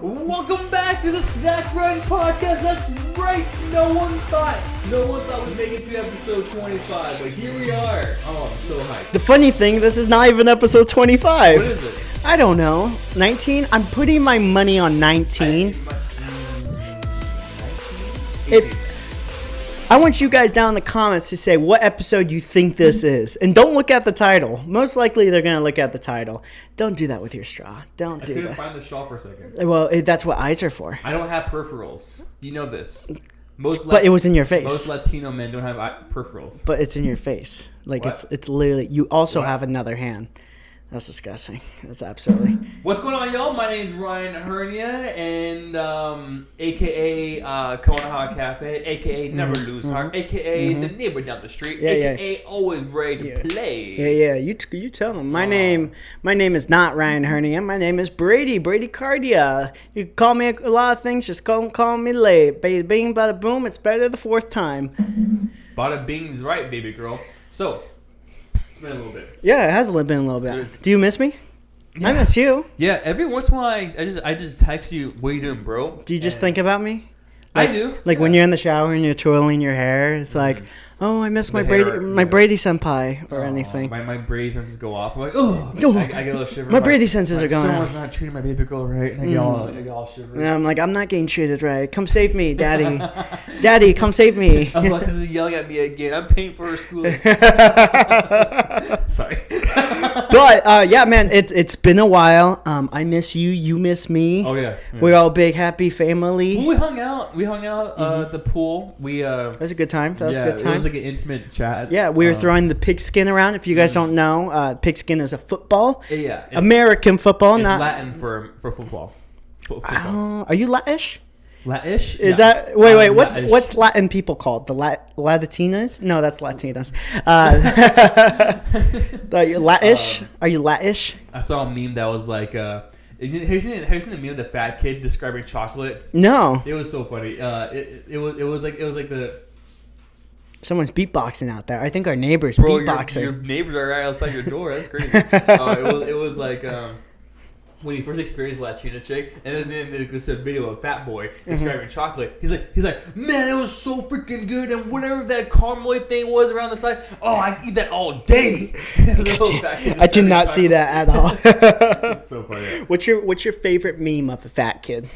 Welcome back to the Snack Run Podcast. That's right. No one thought we'd make it to episode 25, but here we are. Oh, I'm so hyped. The funny thing, this is not even episode 25. What is it? I don't know. 19? I'm putting my money on 19. I want you guys down in the comments to say what episode you think this is. And don't look at the title. Most likely they're going to look at the title. Don't do that with your straw. Don't do that. I couldn't find the straw for a second. Well, that's what eyes are for. I don't have peripherals. You know this. But it was in your face. Most Latino men don't have peripherals. But it's in your face. Like, what? it's literally... You also What? have another hand. That's disgusting. That's absolutely... What's going on, y'all? My name's Ryan Hernia, and a.k.a. Konoha Cafe, a.k.a. Never Lose Heart, a.k.a. the neighbor down the street, a.k.a. always ready to play. Yeah. You tell them. My name is not Ryan Hernia. My name is Brady Cardia. You can call me a lot of things. Just call me late. Bada bing, bada boom. It's better the fourth time. Bada bing's right, baby girl. So... It's been a little bit. Yeah, it has been a little bit. Do you miss me? Yeah. I miss you. Yeah, every once in a while I just text you, what are you doing, bro? Do you just think about me? I do. Like when you're in the shower and you're twirling your hair, it's like, oh, I miss my Brady senpai or anything. My Brady senses go off. I'm like, oh, I get a little shiver. My Brady senses are going Someone's not treating my baby girl right, and I get all shivery. And I'm like, I'm not getting treated right. Come save me, Daddy. Daddy, come save me. Alexis is yelling at me again. I'm paying for her schooling. Sorry. But yeah, man, it's been a while. I miss you. You miss me. Oh yeah. We're all big happy family. Well, we hung out. At the pool. That was a good time. It was like an intimate chat. Yeah, we were throwing the pigskin around. If you guys don't know, pigskin is a football. Yeah. American football, it's not Latin for football. Football. Are you Latish? Latish? Is that wait? Latish. What's Latin people called? The Latatinas? No, that's Latinas. Are you Latish? Are you Latish? I saw a meme that was like, have you seen the meme of the fat kid describing chocolate? No. It was so funny. It was like the. Someone's beatboxing out there. I think our neighbor's Bro, beatboxing. Your neighbors are right outside your door. That's crazy. It was like when he first experienced Latina chick, and then there was a video of a fat boy describing chocolate. He's like, man, it was so freaking good, and whatever that caramel thing was around the side, oh, I eat that all day. I did not see that at all. It's so funny. What's your favorite meme of a fat kid?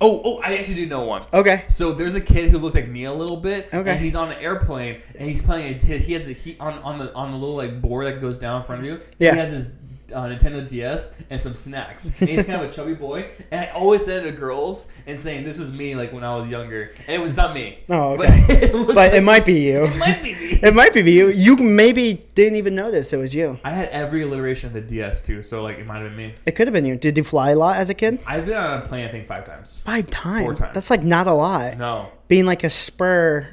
Oh, I actually do know one. Okay. So there's a kid who looks like me a little bit. Okay. And he's on an airplane and he's playing. He has on the little like board that goes down in front of you. Yeah. He has his Nintendo DS and some snacks. And he's kind of a chubby boy. And I always said to girls and saying this was me like when I was younger, and it was not me. Oh, okay. But it might be you. It might be me. It might be you. You maybe didn't even notice it was you. I had every alliteration of the DS too, so like it might have been me. It could have been you. Did you fly a lot as a kid? I've been on a plane I think 5 times. 5 times? 4 times. That's like not a lot. No. Being like a spry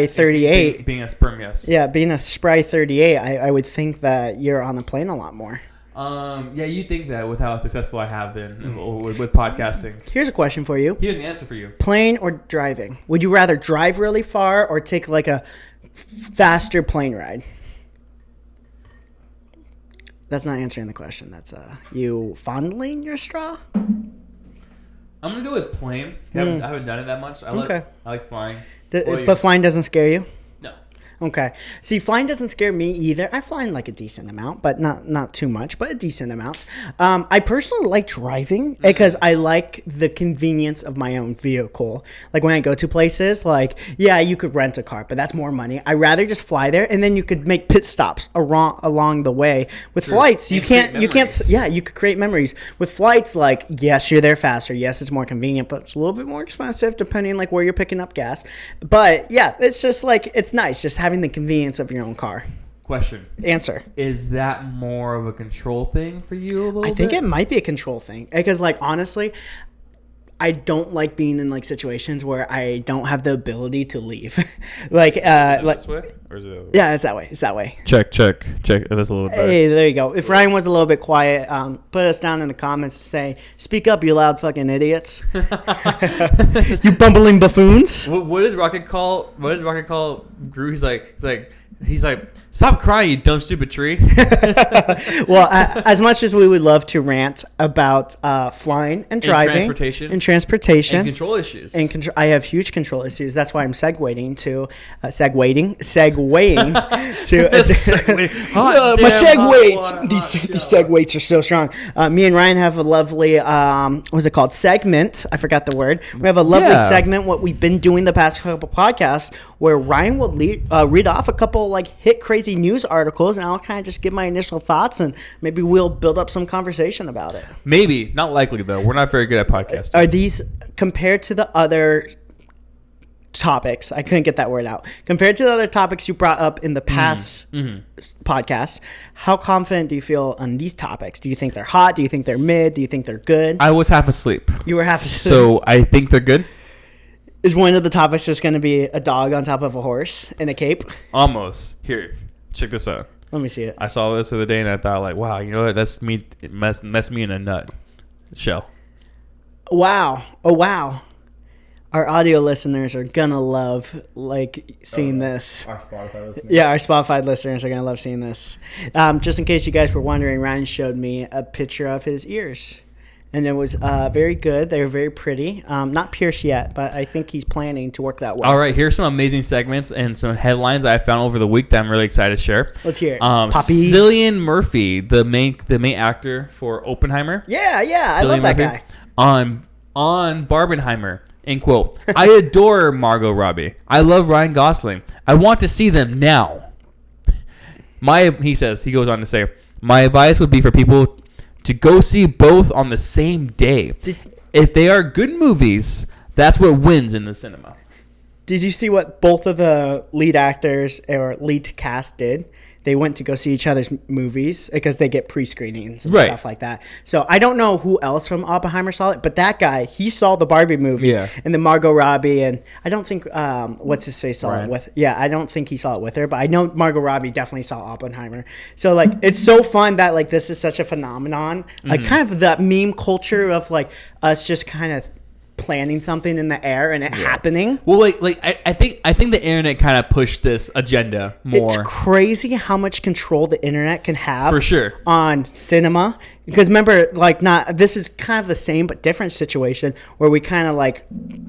38. Being a sperm, yes. Yeah, being a spry 38, I would think that you're on a plane a lot more. Yeah, you think that with how successful I have been with podcasting. Here's a question for you. Here's the answer for you. Plane or driving? Would you rather drive really far or take like a faster plane ride? That's not answering the question. That's you fondling your straw? I'm gonna go with plane. I haven't done it that much. I like flying. But flying doesn't scare you? No. Okay. See, flying doesn't scare me either. I fly in like a decent amount, but not too much, but a decent amount. I personally like driving because I like the convenience of my own vehicle. Like when I go to places, like, yeah, you could rent a car, but that's more money. I'd rather just fly there, and then you could make pit stops along the way. With flights, you can't, yeah, you could create memories. With flights, like, yes, you're there faster. Yes, it's more convenient, but it's a little bit more expensive depending like where you're picking up gas. But yeah, it's just like, it's nice just having the convenience of your own car. Question. Answer. Is that more of a control thing for you a little bit? I think it might be a control thing. Because, like, honestly, I don't like being in, like, situations where I don't have the ability to leave. Like, is it this way? Or is it that way? Yeah, it's that way. It's that way. Check. That's a little bit better. Hey, there you go. If Ryan was a little bit quiet, put us down in the comments and say, speak up, you loud fucking idiots. You bumbling buffoons. What does Rocket call Gru? He's like, He's like, stop crying, you dumb stupid tree. Well, as much as we would love to rant about flying and driving and transportation and control issues, I have huge control issues. That's why I'm segueing to my segues. These segues are so strong. Me and Ryan have a lovely what's it called, segment. I forgot the word. We have a lovely segment, what we've been doing the past couple podcasts, where Ryan will read off a couple like hit crazy news articles, and I'll kind of just give my initial thoughts, and maybe we'll build up some conversation about it. Maybe, not likely though. We're not very good at podcasting. Are these, compared to the other topics, I couldn't get that word out, compared to the other topics you brought up in the past podcast, how confident do you feel on these topics? Do you think they're hot? Do you think they're mid? Do you think they're good? I was half asleep. You were half asleep. So I think they're good. Is one of the topics just going to be a dog on top of a horse in a cape? Almost. Here, check this out. Let me see it. I saw this the other day and I thought, like, wow, you know what? That's me. It messed me in a nut shell. Wow. Oh, wow. Our audio listeners are going to love, like, seeing this. Our Spotify listeners. Yeah, our Spotify listeners are going to love seeing this. Just in case you guys were wondering, Ryan showed me a picture of his ears. And it was very good. They were very pretty. Not pierced yet, but I think he's planning to work that way. All right, here's some amazing segments and some headlines I found over the week that I'm really excited to share. Let's hear it. Poppy. Cillian Murphy, the main actor for Oppenheimer. Yeah, I Cillian love that Murphy, guy. On Barbenheimer, end quote, I adore Margot Robbie. I love Ryan Gosling. I want to see them now. He goes on to say, my advice would be for people to go see both on the same day. If they are good movies, that's what wins in the cinema. Did you see what both of the lead actors or lead cast did? They went to go see each other's movies because they get pre-screenings and stuff like that. So I don't know who else from Oppenheimer saw it, but that guy, he saw the Barbie movie. Yeah. And then Margot Robbie, and I don't think, what's his face saw it with. Yeah, I don't think he saw it with her, but I know Margot Robbie definitely saw Oppenheimer. So, like, it's so fun that, like, this is such a phenomenon. Like, kind of that meme culture of, like, us just kind of planning something in the air and it happening. Well, I think the internet kind of pushed this agenda more. It's crazy how much control the internet can have for sure on cinema. Because remember, like, this is kind of the same but different situation where we kind of like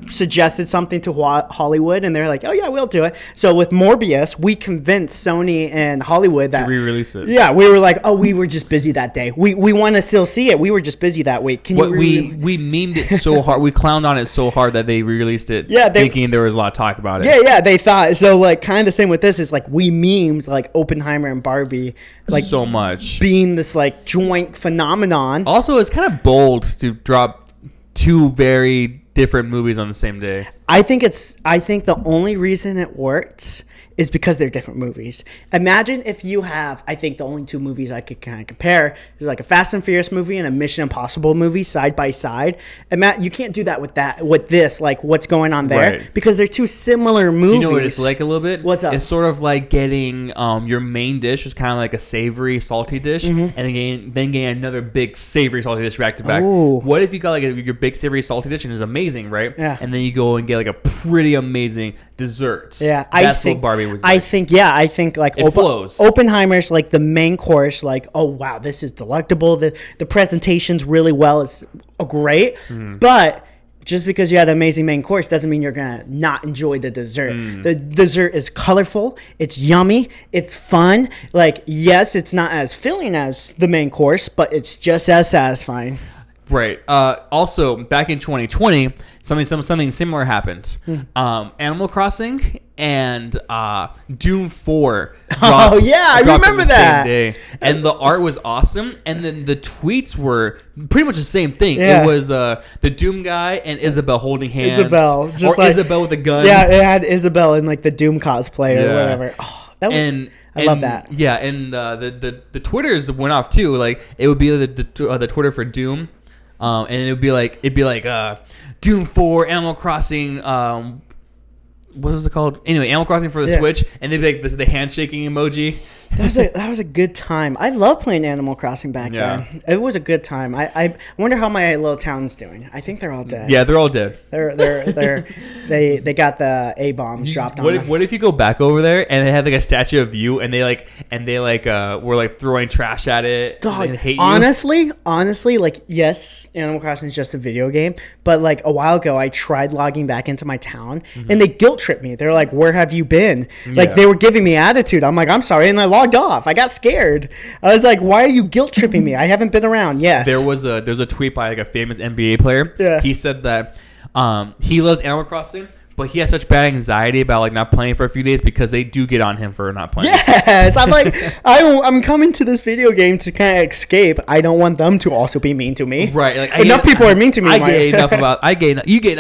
suggested something to Hollywood and they're like, oh yeah, we'll do it. So with Morbius, we convinced Sony and Hollywood that to re-release it. Yeah, we were like, oh, we were just busy that day. We want to still see it. We were just busy that week. We memed it so hard. We clowned on it so hard that they re-released it. Yeah, thinking there was a lot of talk about it. Yeah, they thought so. Like, kind of the same with this is like we memed like Oppenheimer and Barbie, like so much being this like joint phenomenon. Also, it's kind of bold to drop two very different movies on the same day. I think the only reason it works is because they're different movies. Imagine if you have, I think the only two movies I could kind of compare is like a Fast and Furious movie and a Mission Impossible movie side by side. And Matt, you can't do that with this, like what's going on there, because they're two similar movies. Do you know what it's like a little bit? What's up? It's sort of like getting your main dish is kind of like a savory, salty dish, and then getting another big savory, salty dish back to back. Ooh. What if you got like your big savory, salty dish and it's amazing, right? Yeah. And then you go and get like a pretty amazing dessert. Yeah, that's what Barbie was like. I think like it flows. Oppenheimer's like the main course, like, oh wow, this is delectable. The presentation's really well. It's great. But just because you had an amazing main course doesn't mean you're gonna not enjoy the dessert. The dessert is colorful, it's yummy, it's fun. Like, yes, it's not as filling as the main course, but it's just as satisfying. Right. Also, back in 2020, something similar happened. Animal Crossing and Doom 4 dropped, I remember that. Same day. And the art was awesome. And then the tweets were pretty much the same thing. Yeah. It was the Doom guy and Isabel holding hands. Isabel. Just like, Isabel with a gun. Yeah, it had Isabel in like the Doom cosplay or whatever. Oh, that was... I love that. Yeah, and the Twitters went off too. Like, it would be the Twitter for Doom. And it'd be like Doom 4, Animal Crossing, what was it called? Anyway, Animal Crossing for the Switch, and they'd be like the handshaking emoji. That was a good time. I love playing Animal Crossing back then. It was a good time. I wonder how my little town's doing. I think they're all dead. Yeah, they're all dead. They got the A bomb dropped on them. What if you go back over there and they have like a statue of you and they were like throwing trash at it? Dog, and hate you? honestly, like yes, Animal Crossing is just a video game, but like a while ago I tried logging back into my town and they guilt tripped me. They're like, "Where have you been?" Like they were giving me attitude. I'm like, "I'm sorry," and I logged off. I got scared. I was like, "Why are you guilt tripping me? I haven't been around." Yes. There's a tweet by like a famous NBA player. Yeah. He said that he loves Animal Crossing, but he has such bad anxiety about like not playing for a few days because they do get on him for not playing. Yes, I'm like, I'm coming to this video game to kind of escape. I don't want them to also be mean to me. Right. Like, enough people are mean to me. You get enough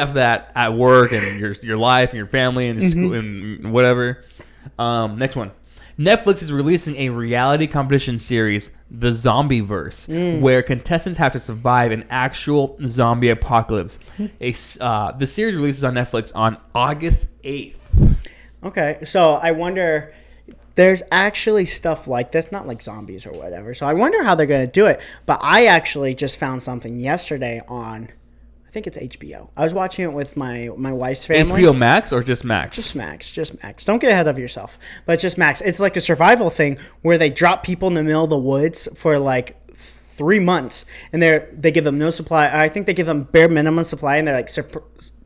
of that at work and your life and your family and school and whatever. Next one. Netflix is releasing a reality competition series, The Zombieverse, where contestants have to survive an actual zombie apocalypse. The series releases on Netflix on August 8th. Okay, so I wonder, there's actually stuff like this, not like zombies or whatever. So I wonder how they're going to do it. But I actually just found something yesterday on, I think it's HBO. I was watching it with my wife's family. HBO Max or just Max? Just Max. Don't get ahead of yourself. But it's just Max. It's like a survival thing where they drop people in the middle of the woods for like 3 months, and they give them no supply. I think they give them bare minimum supply, and they're like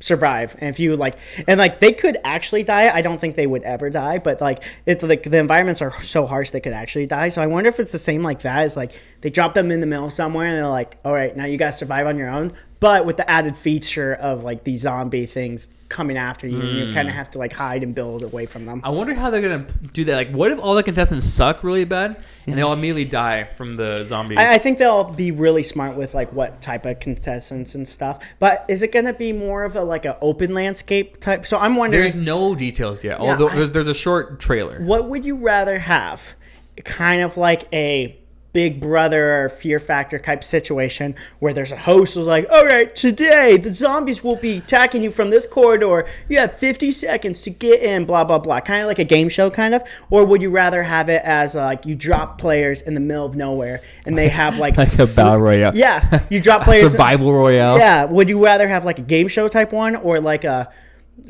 survive. And if you they could actually die. I don't think they would ever die, but like it's like the environments are so harsh they could actually die. So I wonder if it's the same like that. It's like they drop them in the middle somewhere, and they're like, all right, now you guys survive on your own, but with the added feature of like these zombie things coming after you, and you kind of have to like hide and build away from them. I wonder how they're gonna do that. Like, what if all the contestants suck really bad and they all immediately die from the zombies? I think they'll be really smart with like what type of contestants and stuff. But is it gonna be more of a like an open landscape type? So I'm wondering. There's no details yet. Although there's a short trailer. What would you rather have? Kind of like a Big Brother or Fear Factor type situation where there's a host who's like, all right, today the zombies will be attacking you from this corridor. You have 50 seconds to get in, blah, blah, blah. Kind of like a game show kind of. Or would you rather have it as like you drop players in the middle of nowhere and they have like... like a battle royale. Yeah. You drop players... Survival royale. Yeah. Would you rather have like a game show type one or like a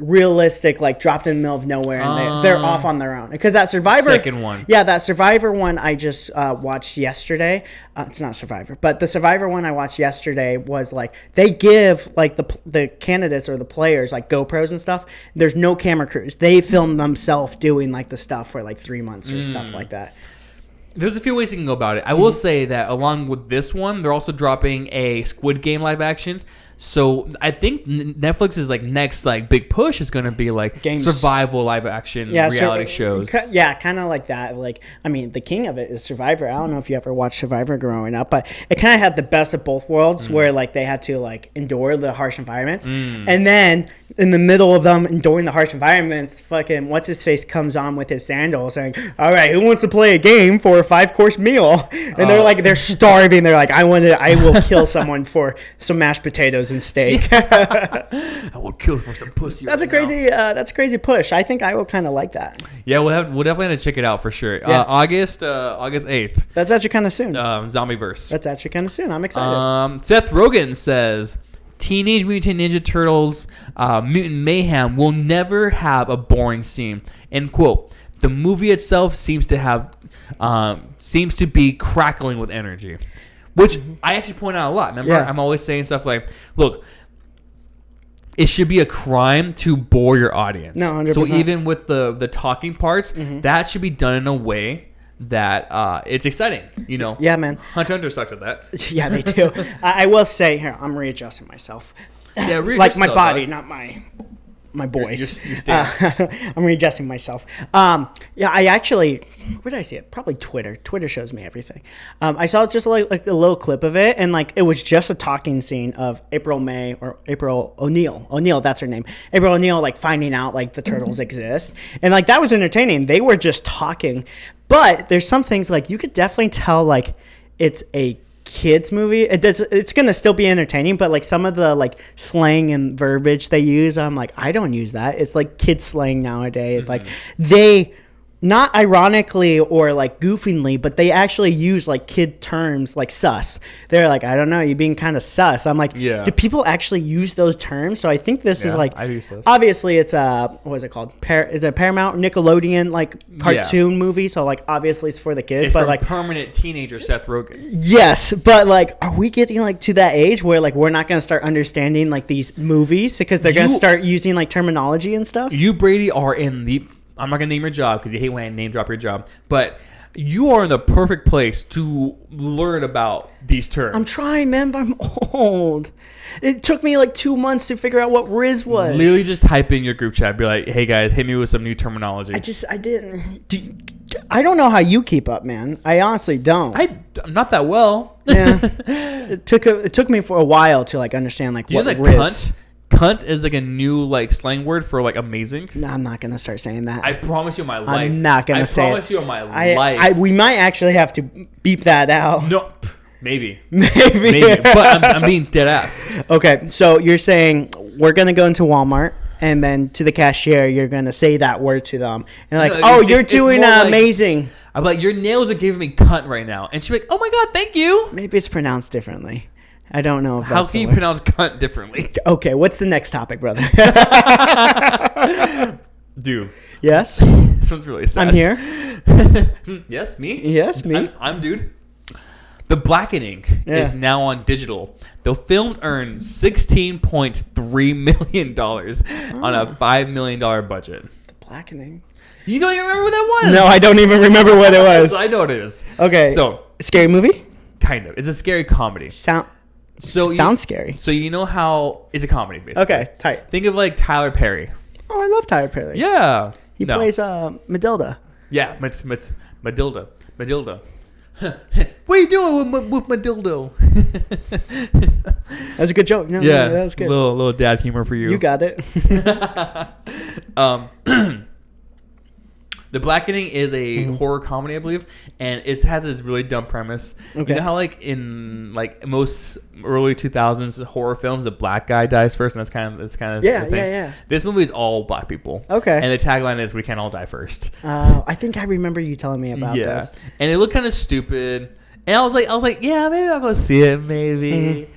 realistic, like dropped in the middle of nowhere and they're off on their own? Because that Survivor second one, that Survivor one I just watched yesterday. It's not Survivor, but the Survivor one I watched yesterday was like they give like the candidates or the players like GoPros and stuff. There's no camera crews. They film themselves doing like the stuff for like 3 months or stuff like that. There's a few ways you can go about it. I will say that along with this one, they're also dropping a Squid Game live action. So I think Netflix's like next like big push is going to be like games. Survival live action reality shows. Yeah, kind of like that. Like, I mean, the king of it is Survivor. I don't know if you ever watched Survivor growing up, but it kind of had the best of both worlds where like they had to like endure the harsh environments. And then in the middle of them enduring the harsh environments, fucking what's his face comes on with his sandals saying, all right, who wants to play a game for a 5-course meal? And they're starving. They're like, I will kill someone for some mashed potatoes and steak. I will kill for some pussy. That's a crazy push. I think I will kind of like that. Yeah, we'll definitely have to check it out for sure. Yeah. August 8th. That's actually kind of soon. Zombieverse. That's actually kind of soon. I'm excited. Seth Rogen says Teenage Mutant Ninja Turtles Mutant Mayhem will never have a boring scene. End quote. The movie itself seems to be crackling with energy. Which I actually point out a lot. Remember, I'm always saying stuff like, look, it should be a crime to bore your audience. No, 100%. So even with the talking parts, that should be done in a way that it's exciting, you know? Yeah, man. Hunter sucks at that. Yeah, they do. I will say, here, I'm readjing myself. Yeah, like my body, not my boys. Your stance. I'm readjusting myself. Yeah, I actually, where did I see it? Probably Twitter. Twitter shows me everything. I saw just like a little clip of it, and like it was just a talking scene of April O'Neil, that's her name. April O'Neil like finding out like the turtles exist, and like that was entertaining. They were just talking, but there's some things like you could definitely tell like it's a kids movie. It's gonna still be entertaining, but like some of the like slang and verbiage they use, I'm like, I don't use that. It's like kids slang nowadays. Like they, not ironically or like goofingly, but they actually use like kid terms like sus. They're like, I don't know, you're being kind of sus. I'm like, Yeah. do people actually use those terms? So I think this is like, I use those. obviously it's what is it called? Is it Paramount Nickelodeon like cartoon movie? So like obviously it's for the kids, It's but for like permanent teenager Seth Rogen. yes, but like, are we getting like to that age where like we're not gonna start understanding like these movies because they're gonna start using like terminology and stuff? You, Brady, are in the... I'm not going to name your job because you hate when I name drop your job. But you are in the perfect place to learn about these terms. I'm trying, man, but I'm old. It took me like 2 months to figure out what Riz was. Literally just type in your group chat. Be like, hey, guys, hit me with some new terminology. I don't know how you keep up, man. I honestly don't. I'm not that well. Yeah. It took me for a while to like understand like Do you what know that Riz. cunt is like a new like slang word for like amazing? No, I'm not gonna start saying that. I promise you on my life. I'm not gonna say it. I promise you on my life. We might actually have to beep that out. No, maybe. Maybe. But I'm being dead ass. Okay, so you're saying we're gonna go into Walmart and then to the cashier you're gonna say that word to them and like, No, you're it's doing more like- amazing. I'm like, your nails are giving me cunt right now, and she's like, oh my god, thank you. Maybe it's pronounced differently. I don't know if How that's can the you word. pronounce cunt differently? Okay, what's the next topic, brother? Dude, Yes, this one's really sad. I'm here. Yes, me. Yes, me. I'm dude. The Blackening is now on digital. The film earned $16.3 million on a $5 million budget. The Blackening. You don't even remember what that was? No, I don't even remember what it was. I know what it is. Okay, So, scary movie. kind of. It's a scary comedy. Sounds Sounds scary. So you know how it's a comedy, basically. Okay, tight. Think of like Tyler Perry. Oh, I love Tyler Perry. Yeah. He plays Matilda. Yeah, Matilda. What are you doing with my dildo? That was a good joke. No, Yeah, that was good. Little dad humor for you. You got it. The Blackening is a horror comedy, I believe, and it has this really dumb premise. Okay. You know how like in like most early 2000s horror films, the black guy dies first, and that's kind of Yeah, the thing. yeah. This movie is all black people. Okay. And the tagline is "We can't all die first." I think I remember you telling me about Yeah, this. and it looked kind of stupid, and I was like, yeah, maybe I'll go see it, maybe.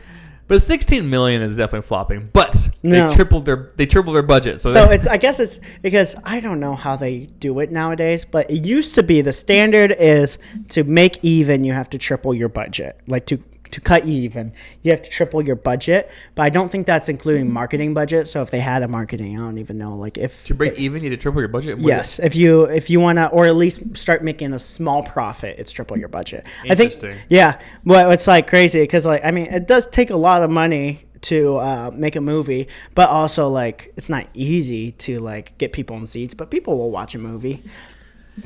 But 16 million is definitely flopping. But No. they tripled their budget. So I guess it's because I don't know how they do it nowadays, but it used to be the standard is to make even, you have to triple your budget. Like to cut even, you have to triple your budget. But I don't think that's including marketing budget. So if they had a marketing, I don't even know. Like if to break even, you need to triple your budget. What yes, if you want to, or at least start making a small profit, it's triple your budget. Interesting. I think, yeah. Well, it's like crazy because like I mean, it does take a lot of money to make a movie, but also like it's not easy to like get people in seats, but people will watch a movie.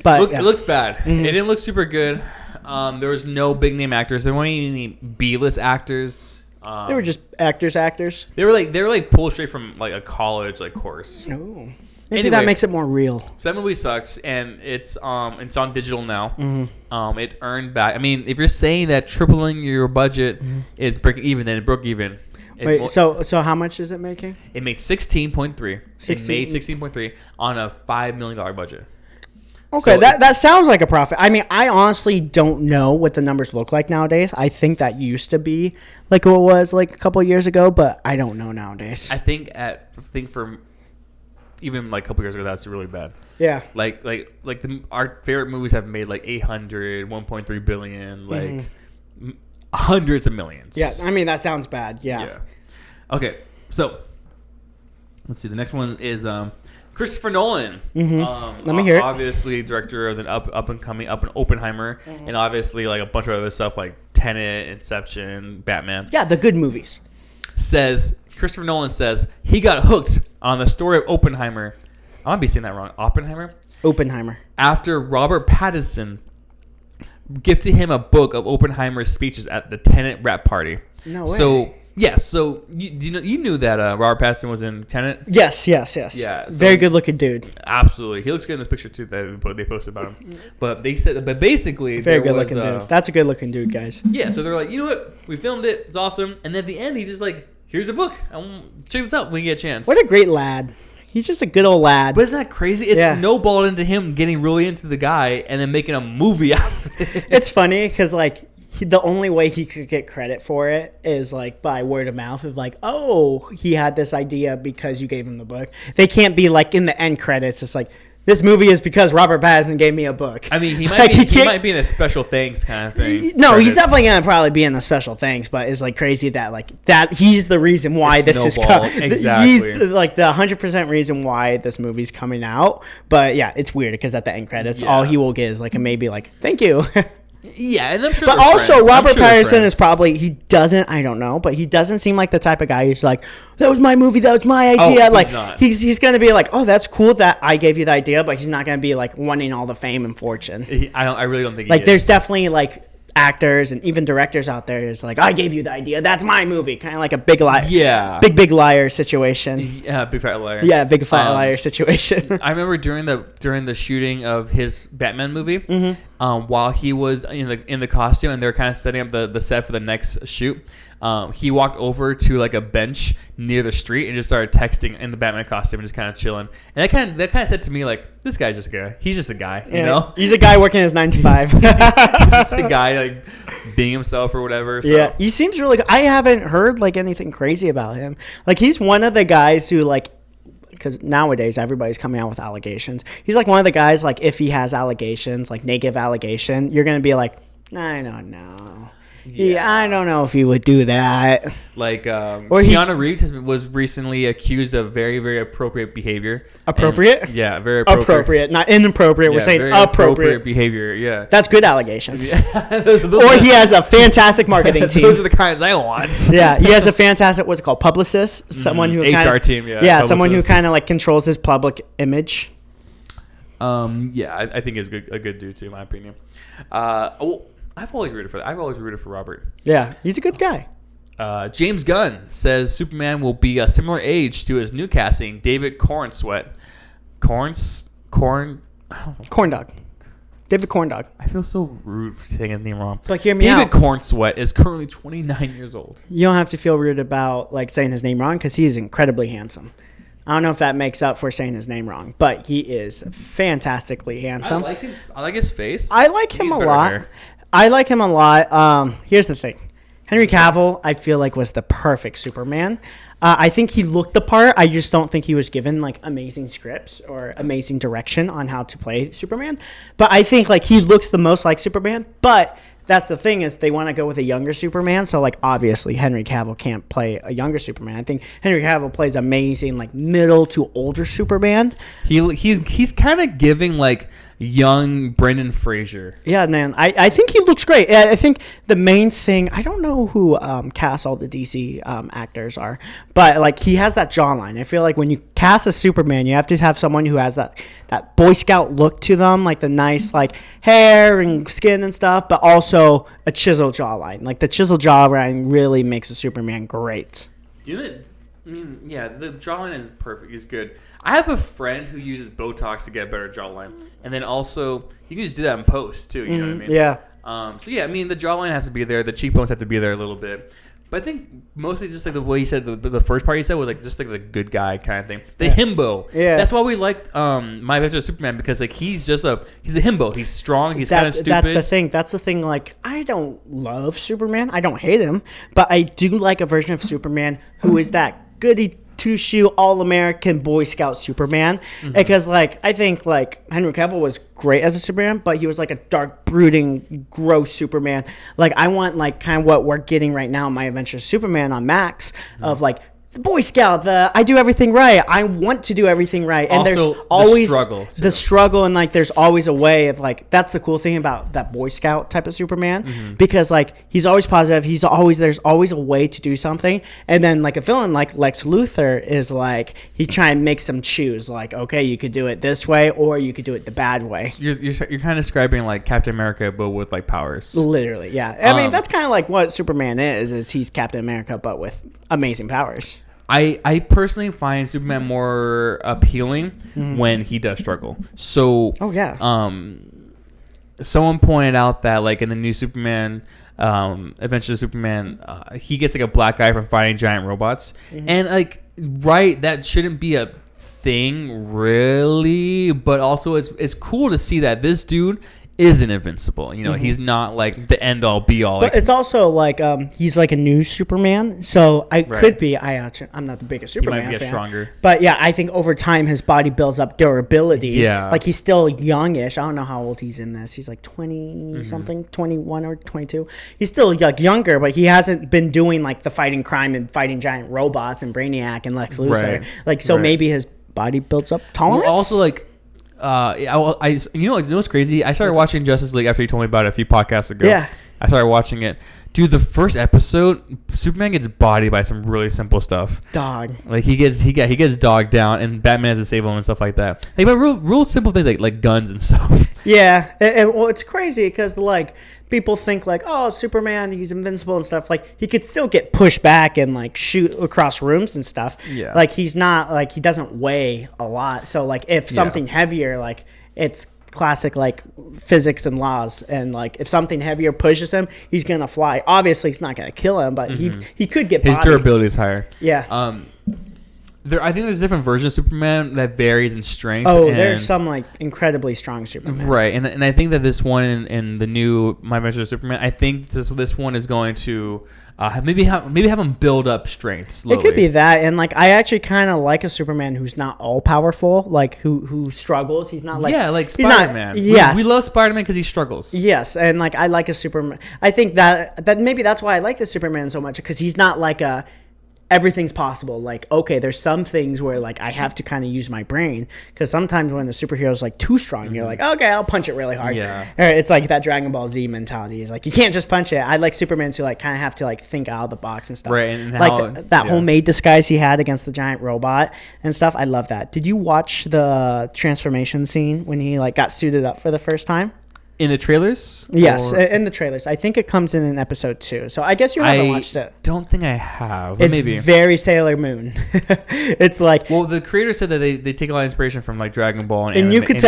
But It looks bad. It didn't look super good. There was no big name actors. There weren't any B-list actors. they were just actors. They were like pulled straight from like a college like course. Oh, maybe Anyway. that makes it more real. So that movie sucks, and it's on digital now. It earned back. I mean, if you're saying that tripling your budget is breaking even, then it broke even. Wait, so how much is it making? It made 16.3. It 16. made 16.3 on a $5 million budget. Okay, So that sounds like a profit. I mean, I honestly don't know what the numbers look like nowadays. I think that used to be like what it was like a couple of years ago, but I don't know nowadays. I think for even like a couple years ago, that's really bad. Yeah. Our favorite movies have made like 800, 1.3 billion, like hundreds of millions. Yeah, I mean that sounds bad. Yeah. Okay, so let's see. The next one is Christopher Nolan. Let me hear it. Obviously, director of the up and coming Oppenheimer, and obviously like a bunch of other stuff like Tenet, Inception, Batman. Yeah, the good movies. Christopher Nolan says he got hooked on the story of Oppenheimer. I might be saying that wrong. Oppenheimer. After Robert Pattinson gifted him a book of Oppenheimer's speeches at the Tenet rap party. No way. So Yeah, so you knew that Robert Pattinson was in Tenet? Yes. Yeah. So, Very good looking dude. Absolutely. He looks good in this picture, too, that they posted about him. But basically, Very good looking dude. That's a good looking dude, guys. Yeah, so they're like, you know what? We filmed it. It's awesome. And then at the end, he's just like, here's a book. Check this out when you get a chance. What a great lad. He's just a good old lad. But isn't that crazy? It's snowballed into him getting really into the guy and then making a movie out of it. It's funny because, like, the only way he could get credit for it is like by word of mouth of like, oh, he had this idea because you gave him the book. They can't be like in the end credits. It's like, this movie is because Robert Pattinson gave me a book. I mean, he might be in the special thanks kind of thing. No, credits. He's definitely gonna probably be in the special thanks, but it's like crazy that he's the reason why this is exactly. He's like the 100% reason why this movie's coming out. But yeah, it's weird because at the end credits, all he will get is like a maybe like thank you. Yeah, and I'm sure. But also, Robert Pattinson is probably I don't know, but he doesn't seem like the type of guy who's like, that was my movie, that was my idea. He's gonna be like, oh, that's cool that I gave you the idea, but he's not gonna be like wanting all the fame and fortune. I really don't think. Like, there's definitely like actors and even directors out there is like, I gave you the idea, that's my movie, kind of like a big liar. Yeah, big liar situation. Yeah, big fat liar. Yeah, big fat liar situation. I remember during the shooting of his Batman movie, while he was in the costume and they were kind of setting up the set for the next shoot, he walked over to like a bench near the street and just started texting in the Batman costume and just kind of chilling. And that kind of said to me like, this guy's just a guy. He's just a guy, you know. He's a guy working his 9 to 5. He's just a guy like being himself or whatever. So. Yeah, he seems really good. I haven't heard like anything crazy about him. Like, he's one of the guys who like, because nowadays everybody's coming out with allegations. He's like one of the guys, like, if he has allegations, like negative allegation, you're going to be like, I don't know. Yeah, I don't know if he would do that. Like, Keanu Reeves was recently accused of very, very appropriate behavior. Appropriate? And, yeah, very appropriate. Appropriate, not inappropriate. We're saying appropriate behavior, yeah. That's good allegations. Yeah. Or he has a fantastic marketing team. Those are the kinds I want. Yeah, he has a fantastic, what's it called, publicist? Someone who HR team, yeah. Yeah, someone who kind of like controls his public image. Yeah, I think he's a good dude too, in my opinion. I've always rooted for that. I've always rooted for Robert. Yeah, he's a good guy. James Gunn says Superman will be a similar age to his new casting, David Cornsweet. Corn Dog. David Corn Dog. I feel so rude for saying his name wrong. But hear me out. David Cornsweet is currently 29 years old. You don't have to feel rude about like saying his name wrong because he's incredibly handsome. I don't know if that makes up for saying his name wrong, but he is fantastically handsome. I like his face. I like him a lot. I like him a lot. Here's the thing. Henry Cavill, I feel like, was the perfect Superman. I think he looked the part. I just don't think he was given like amazing scripts or amazing direction on how to play Superman. But I think like he looks the most like Superman. But that's the thing, is they want to go with a younger Superman. So like obviously Henry Cavill can't play a younger Superman. I think Henry Cavill plays amazing like middle to older Superman. He's kind of giving like young Brendan Fraser. Yeah, man. I think he looks great. I think the main thing, I don't know who cast all the DC actors are, but like he has that jawline. I feel like when you cast a Superman, you have to have someone who has that Boy Scout look to them, like the nice like hair and skin and stuff, but also a chiseled jawline. Like the chiseled jawline really makes a Superman great. I mean, yeah, the jawline is perfect. It's good. I have a friend who uses Botox to get a better jawline. And then also, you can just do that in post, too. You know what I mean? Yeah. So, yeah, I mean, the jawline has to be there. The cheekbones have to be there a little bit. But I think mostly just like the way he said, the first part he said was like just like the good guy kind of thing. The himbo. Yeah. That's why we liked My Adventures of Superman, because like he's a himbo. He's strong. He's kind of stupid. That's the thing. Like, I don't love Superman. I don't hate him. But I do like a version of Superman who is that goody two-shoe all-American Boy Scout Superman. Because like I think like Henry Cavill was great as a Superman, but he was like a dark, brooding, gross Superman. Like I want like kind of what we're getting right now in My Adventures of Superman on Max, of like Boy Scout, I do everything right. I want to do everything right. And Also, there's always the struggle, and like there's always a way of like that's the cool thing about that Boy Scout type of Superman because like he's always positive. There's always a way to do something. And then like a villain like Lex Luthor is like he try and makes them choose like okay, you could do it this way or you could do it the bad way. You're kind of describing like Captain America but with like powers. Literally, yeah. I mean that's kind of like what Superman is he's Captain America but with amazing powers. I personally find Superman more appealing when he does struggle. So, someone pointed out that like in the new Superman, Adventures of Superman, he gets like a black guy from fighting giant robots, and like that shouldn't be a thing really, but also it's cool to see that this dude isn't invincible. You know, he's not like the end all be all. But like, it's also like he's like a new Superman, so could be. I'm not the biggest Superman he might get fan, stronger. But yeah, I think over time his body builds up durability. Yeah, like he's still youngish. I don't know how old he's in this. He's like 20 something, 21 or 22. He's still like younger, but he hasn't been doing like the fighting crime and fighting giant robots and Brainiac and Lex Luthor. Right. Like so, maybe his body builds up tolerance. Well, also like. You know what's crazy? I started watching Justice League after you told me about it a few podcasts ago. Yeah. I started watching it. Dude, the first episode, Superman gets bodied by some really simple stuff. Dog. Like he gets dogged down, and Batman has to save him and stuff like that. Like, but real simple things like guns and stuff. Yeah, well, it's crazy because like people think like, oh, Superman, he's invincible and stuff. Like he could still get pushed back and like shoot across rooms and stuff. Yeah. Like he's not like he doesn't weigh a lot. So like if something heavier, like it's classic like physics and laws, and like if something heavier pushes him, he's gonna fly. Obviously, it's not gonna kill him, but he could get his bodied. durability is higher. Yeah. I think there's different versions of Superman that varies in strength. Oh, there's some like incredibly strong Superman. Right, and I think that this one in the new My Adventures of Superman, I think this one is going to maybe have him build up strength slowly. It could be that, and like I actually kind of like a Superman who's not all powerful, like who struggles. He's not like like Spider-Man. Yes, we love Spider-Man because he struggles. Yes, and like I like a Superman. I think that maybe that's why I like the Superman so much because he's not like a everything's possible. Like, okay, there's some things where like I have to kind of use my brain because sometimes when the superhero's like too strong, you're like, okay, I'll punch it really hard. Yeah. Or it's like that Dragon Ball Z mentality. It's like you can't just punch it. I like Superman to like kind of have to like think out of the box and stuff. Right. And like that homemade disguise he had against the giant robot and stuff. I love that. Did you watch the transformation scene when he like got suited up for the first time? In the trailers? Yes, in the trailers. I think it comes in episode 2. So I guess you haven't watched it. Don't think I have. But It's maybe. very Sailor Moon. It's like... Well, the creator said that they take a lot of inspiration from like Dragon Ball and you could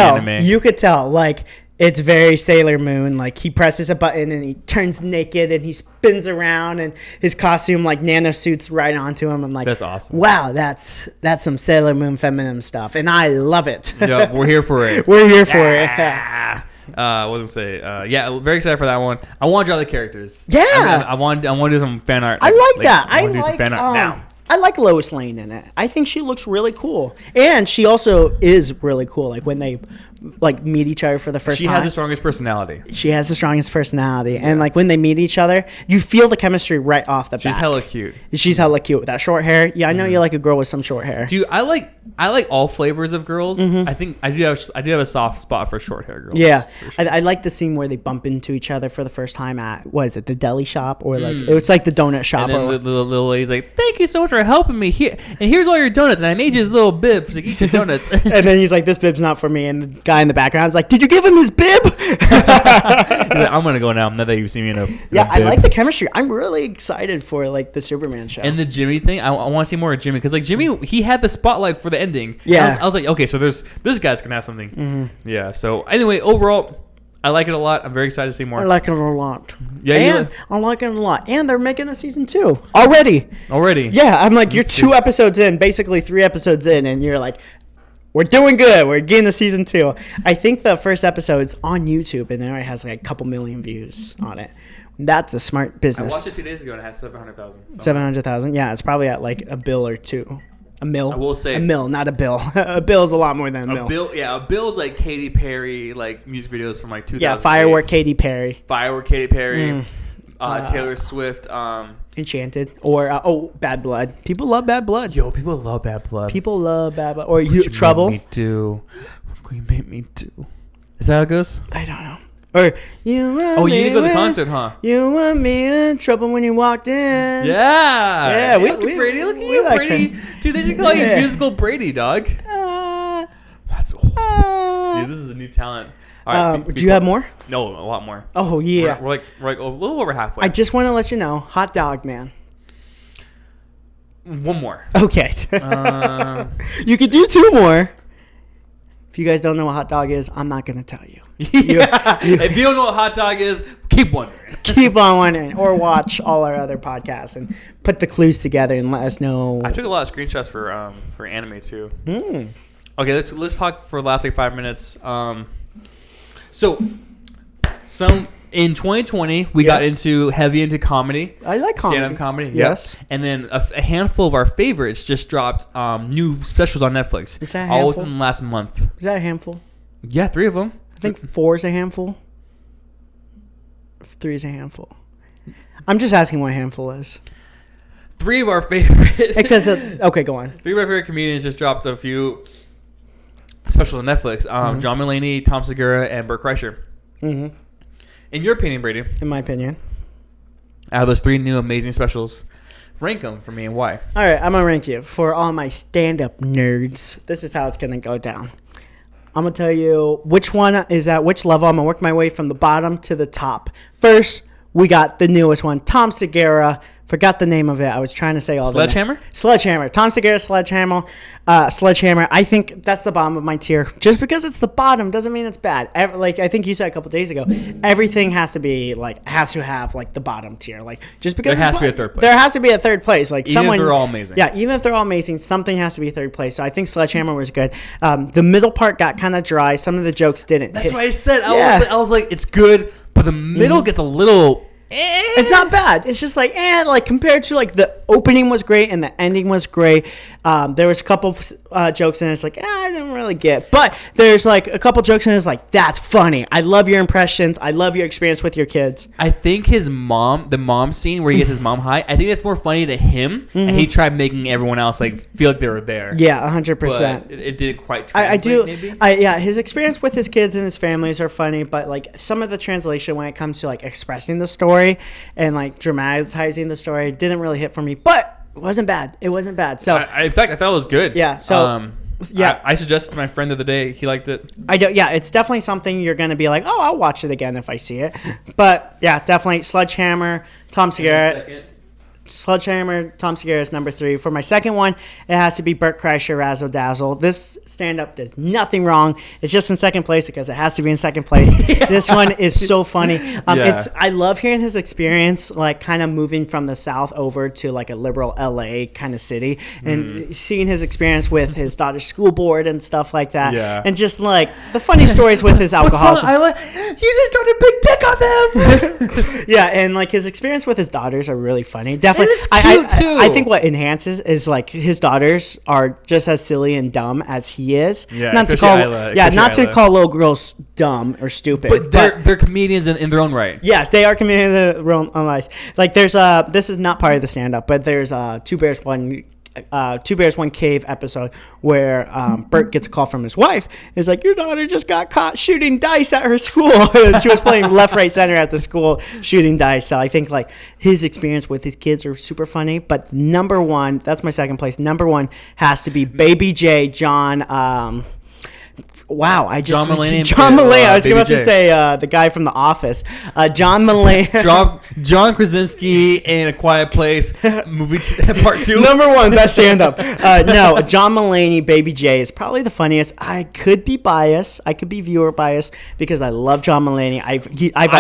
tell, like, it's very Sailor Moon. Like, he presses a button and he turns naked and he spins around and his costume, like, nanosuits right onto him. I'm like... That's awesome. Wow, that's some Sailor Moon feminine stuff. And I love it. Yeah, we're here for it. We're here for it. What was I say? Yeah, very excited for that one. I want to draw the characters. Yeah, I want to do some fan art. I like that. I want to do some fan art now. I like Lois Lane in it. I think she looks really cool, and she also is really cool. Like when they like meet each other for the first time. She has the strongest personality. She has the strongest personality, and like when they meet each other, you feel the chemistry right off the bat. She's hella cute. She's hella cute with that short hair. Yeah, I know you like a girl with some short hair. Dude, I like all flavors of girls. I think I do have a soft spot for short hair girls. Yeah, sure. I like the scene where they bump into each other for the first time at what is it, the deli shop or like it was like the donut shop. And then the little lady's like, "Thank you so much for helping me here, and here's all your donuts, and I made you this little bib so you eat your donuts." And then he's like, "This bib's not for me," and the guy in the background's like, "Did you give him his bib?" He's like, I'm gonna go now that you see me in a yeah. I like the chemistry. I'm really excited for like the Superman show and the Jimmy thing. I want to see more of Jimmy because like Jimmy, he had the spotlight for the ending. Yeah, I was like, okay, so this guy's gonna have something. Yeah. So anyway, overall, I like it a lot. I'm very excited to see more. I like it a lot. Yeah, and I like it a lot. And they're making a season 2 already. Yeah, I'm like, you're 2 episodes in, basically 3 episodes in, and you're like, we're doing good. We're getting to season 2. I think the first episode's on YouTube, and it already has like a couple million views on it. That's a smart business. I watched it 2 days ago, and it has 700,000. 700,000? Yeah, it's probably at like a bill or 2. A mil. I will say a mil, not a bill. A bill is a lot more than a mil. A bill's like Katy Perry, like music videos from like 2000. Yeah, Firework Katy Perry. Taylor Swift. Enchanted or Bad Blood. People love Bad Blood. Yo, people love Bad Blood. People love Bad Blood. Or you Trouble. Made me do. What you made me do? Is that how it goes? I don't know. Or you. You need to go to the concert, huh? You want me in trouble when you walked in. Yeah. We Brady. Look at you, like Brady. Dude, they should call you musical Brady, dog. That's. Dude, this is a new talent. All right, do you have more? No, a lot more. Oh yeah. We're like a little over halfway. I just want to let you know, hot dog man. One more. Okay. You could do 2 more. If you guys don't know what hot dog is, I'm not gonna tell you. Yeah. If you don't know what hot dog is, keep wondering. Keep on wondering, or watch all our other podcasts and put the clues together and let us know. I took a lot of screenshots for anime too. Okay, let's talk for the last 5 minutes. So in 2020, we got heavy into comedy. I like comedy. Stand-up comedy. Yes. Yep. And then a handful of our favorites just dropped new specials on Netflix. Is that a handful? All within the last month. Is that a handful? Yeah, 3 of them. I think 4 is a handful. 3 is a handful. I'm just asking what a handful is. 3 of our favorite. Okay, go on. 3 of our favorite comedians just dropped a few specials on Netflix. John Mulaney, Tom Segura, and Bert Kreischer. Mm-hmm. In your opinion, Brady? In my opinion. Out of those 3 new amazing specials, rank them for me and why. All right, I'm going to rank you. For all my stand-up nerds, this is how it's going to go down. I'm going to tell you which one is at which level. I'm going to work my way from the bottom to the top. First, we got the newest one, Tom Segura. Forgot the name of it. I was trying to say all Sledgehammer? Sledgehammer. Tom Segura, Sledgehammer. Sledgehammer. I think that's the bottom of my tier. Just because it's the bottom doesn't mean it's bad. Like I think you said a couple days ago, everything has to be has to have like the bottom tier. Like just because there has to be a third place. There has to be a third place. Like even if they're all amazing. Yeah, even if they're all amazing, something has to be third place. So I think Sledgehammer was good. The middle part got kind of dry. Some of the jokes didn't. That's what I said. I was like, it's good, but the middle gets a little. It's not bad. It's just like compared to like the opening was great and the ending was great. There was a couple jokes in it. It's like I didn't really get, but there's like a couple jokes in it. It's like that's funny. I love your impressions. I love your experience with your kids. I think the mom scene where he gets his mom high. I think that's more funny to him, and he tried making everyone else like feel like they were there. Yeah, 100%. It didn't quite translate. Maybe. His experience with his kids and his families are funny, but like some of the translation when it comes to like expressing the story and like dramatizing the story didn't really hit for me, but it wasn't bad. So in fact, I thought it was good. Yeah. So I suggested to my friend the other day. He liked it. Yeah, it's definitely something you're gonna be like, oh, I'll watch it again if I see it. But yeah, definitely Sledgehammer, Tom Segura. Sledgehammer, Tom Segura is number 3. For my second one, it has to be Bert Kreischer, Razzle Dazzle. This stand-up does nothing wrong. It's just in second place because it has to be in second place. This one is so funny. I love hearing his experience, like kind of moving from the South over to like a liberal LA kind of city, and seeing his experience with his daughter's school board and stuff like that. Yeah. And just like the funny stories with his alcoholism. You just dropped a big dick on them. Yeah, and like his experience with his daughters are really funny. Definitely. And it's cute too. I think what enhances is like his daughters are just as silly and dumb as he is. Yeah, not to call little girls dumb or stupid. But they're comedians in their own right. Yes, they are comedians in their own right. Like there's this is not part of the stand up, but there's Two Bears One Cave episode where Bert gets a call from his wife. It's like, your daughter just got caught shooting dice at her school. She was playing left, right, center at the school shooting dice. So I think like his experience with his kids are super funny. But number 1, that's my second place. Number 1 has to be Baby J, John. John Mulaney. I was about to say the guy from The Office. John Mulaney. John Krasinski in A Quiet Place movie part 2. Number 1, best stand-up. No, John Mulaney, Baby J is probably the funniest. I could be biased. I could be viewer biased because I love John Mulaney. I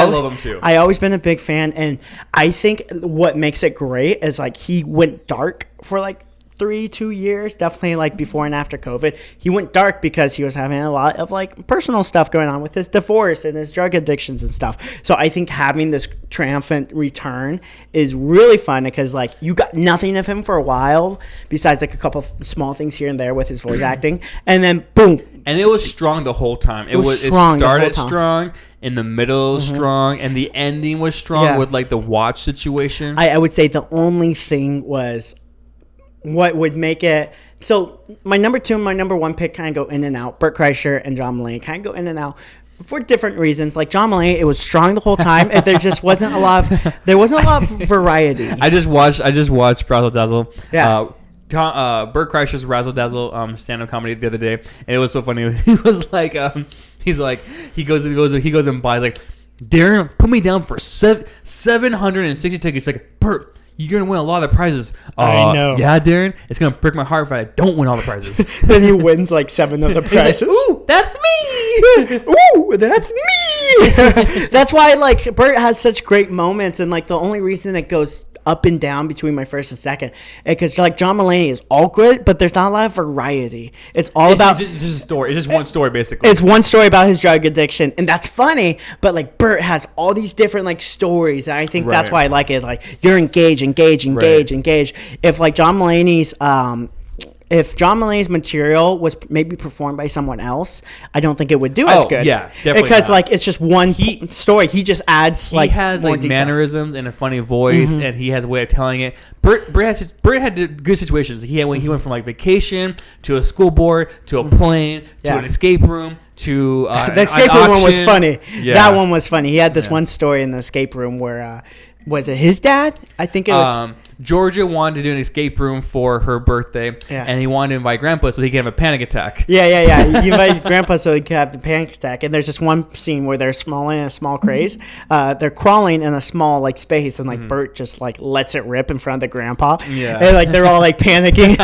love him too. I've always been a big fan, and I think what makes it great is like he went dark for like 2 years, definitely like before and after COVID. He went dark because he was having a lot of like personal stuff going on with his divorce and his drug addictions and stuff. So I think having this triumphant return is really fun because like you got nothing of him for a while besides like a couple small things here and there with his voice acting, and then boom, And it was strong the whole time. It strong the whole started time. strong, in the middle was strong, and the ending was strong with like the watch situation. I would say the only thing was what would make it. So my number 2 and my number 1 pick kind of go in and out. Bert Kreischer and John Mulaney kind of go in and out for different reasons. Like John Mulaney, it was strong the whole time. There just wasn't a lot of variety. I just watched Razzle Dazzle. Yeah. Bert Kreischer's Razzle Dazzle stand-up comedy the other day, and it was so funny. He was like, he goes and buys like, Darren, put me down for 760 tickets. Like, Bert, you're gonna win a lot of the prizes. I know. Yeah, Darren, it's gonna break my heart if I don't win all the prizes. Then he wins like 7 of the prizes. Like, ooh, that's me. Ooh, that's me. That's why like Bert has such great moments, and like the only reason it goes up and down between my first and second, because like John Mulaney is all good, but there's not a lot of variety. It's just a story. It's just one story basically. It's one story about his drug addiction, and that's funny. But like Bert has all these different like stories, and I think that's why I like it. Like you're engaged. If like if John Mulaney's material was maybe performed by someone else, I don't think it would do as good. Yeah, definitely because not. like it's just one story. He just adds like he has more like detail. mannerisms and a funny voice, and he has a way of telling it. Bert had good situations. He went from like vacation to a school board to a plane to an escape room to the escape room one was funny. Yeah. That one was funny. He had this one story in the escape room where was it his dad? I think it was. Georgia wanted to do an escape room for her birthday, and he wanted to invite Grandpa so he could have a panic attack. Yeah. He invited Grandpa so he could have the panic attack. And there's this one scene where they're in a small craze. They're crawling in a small like space, and like Bert just like lets it rip in front of the Grandpa. Yeah, and like they're all like panicking.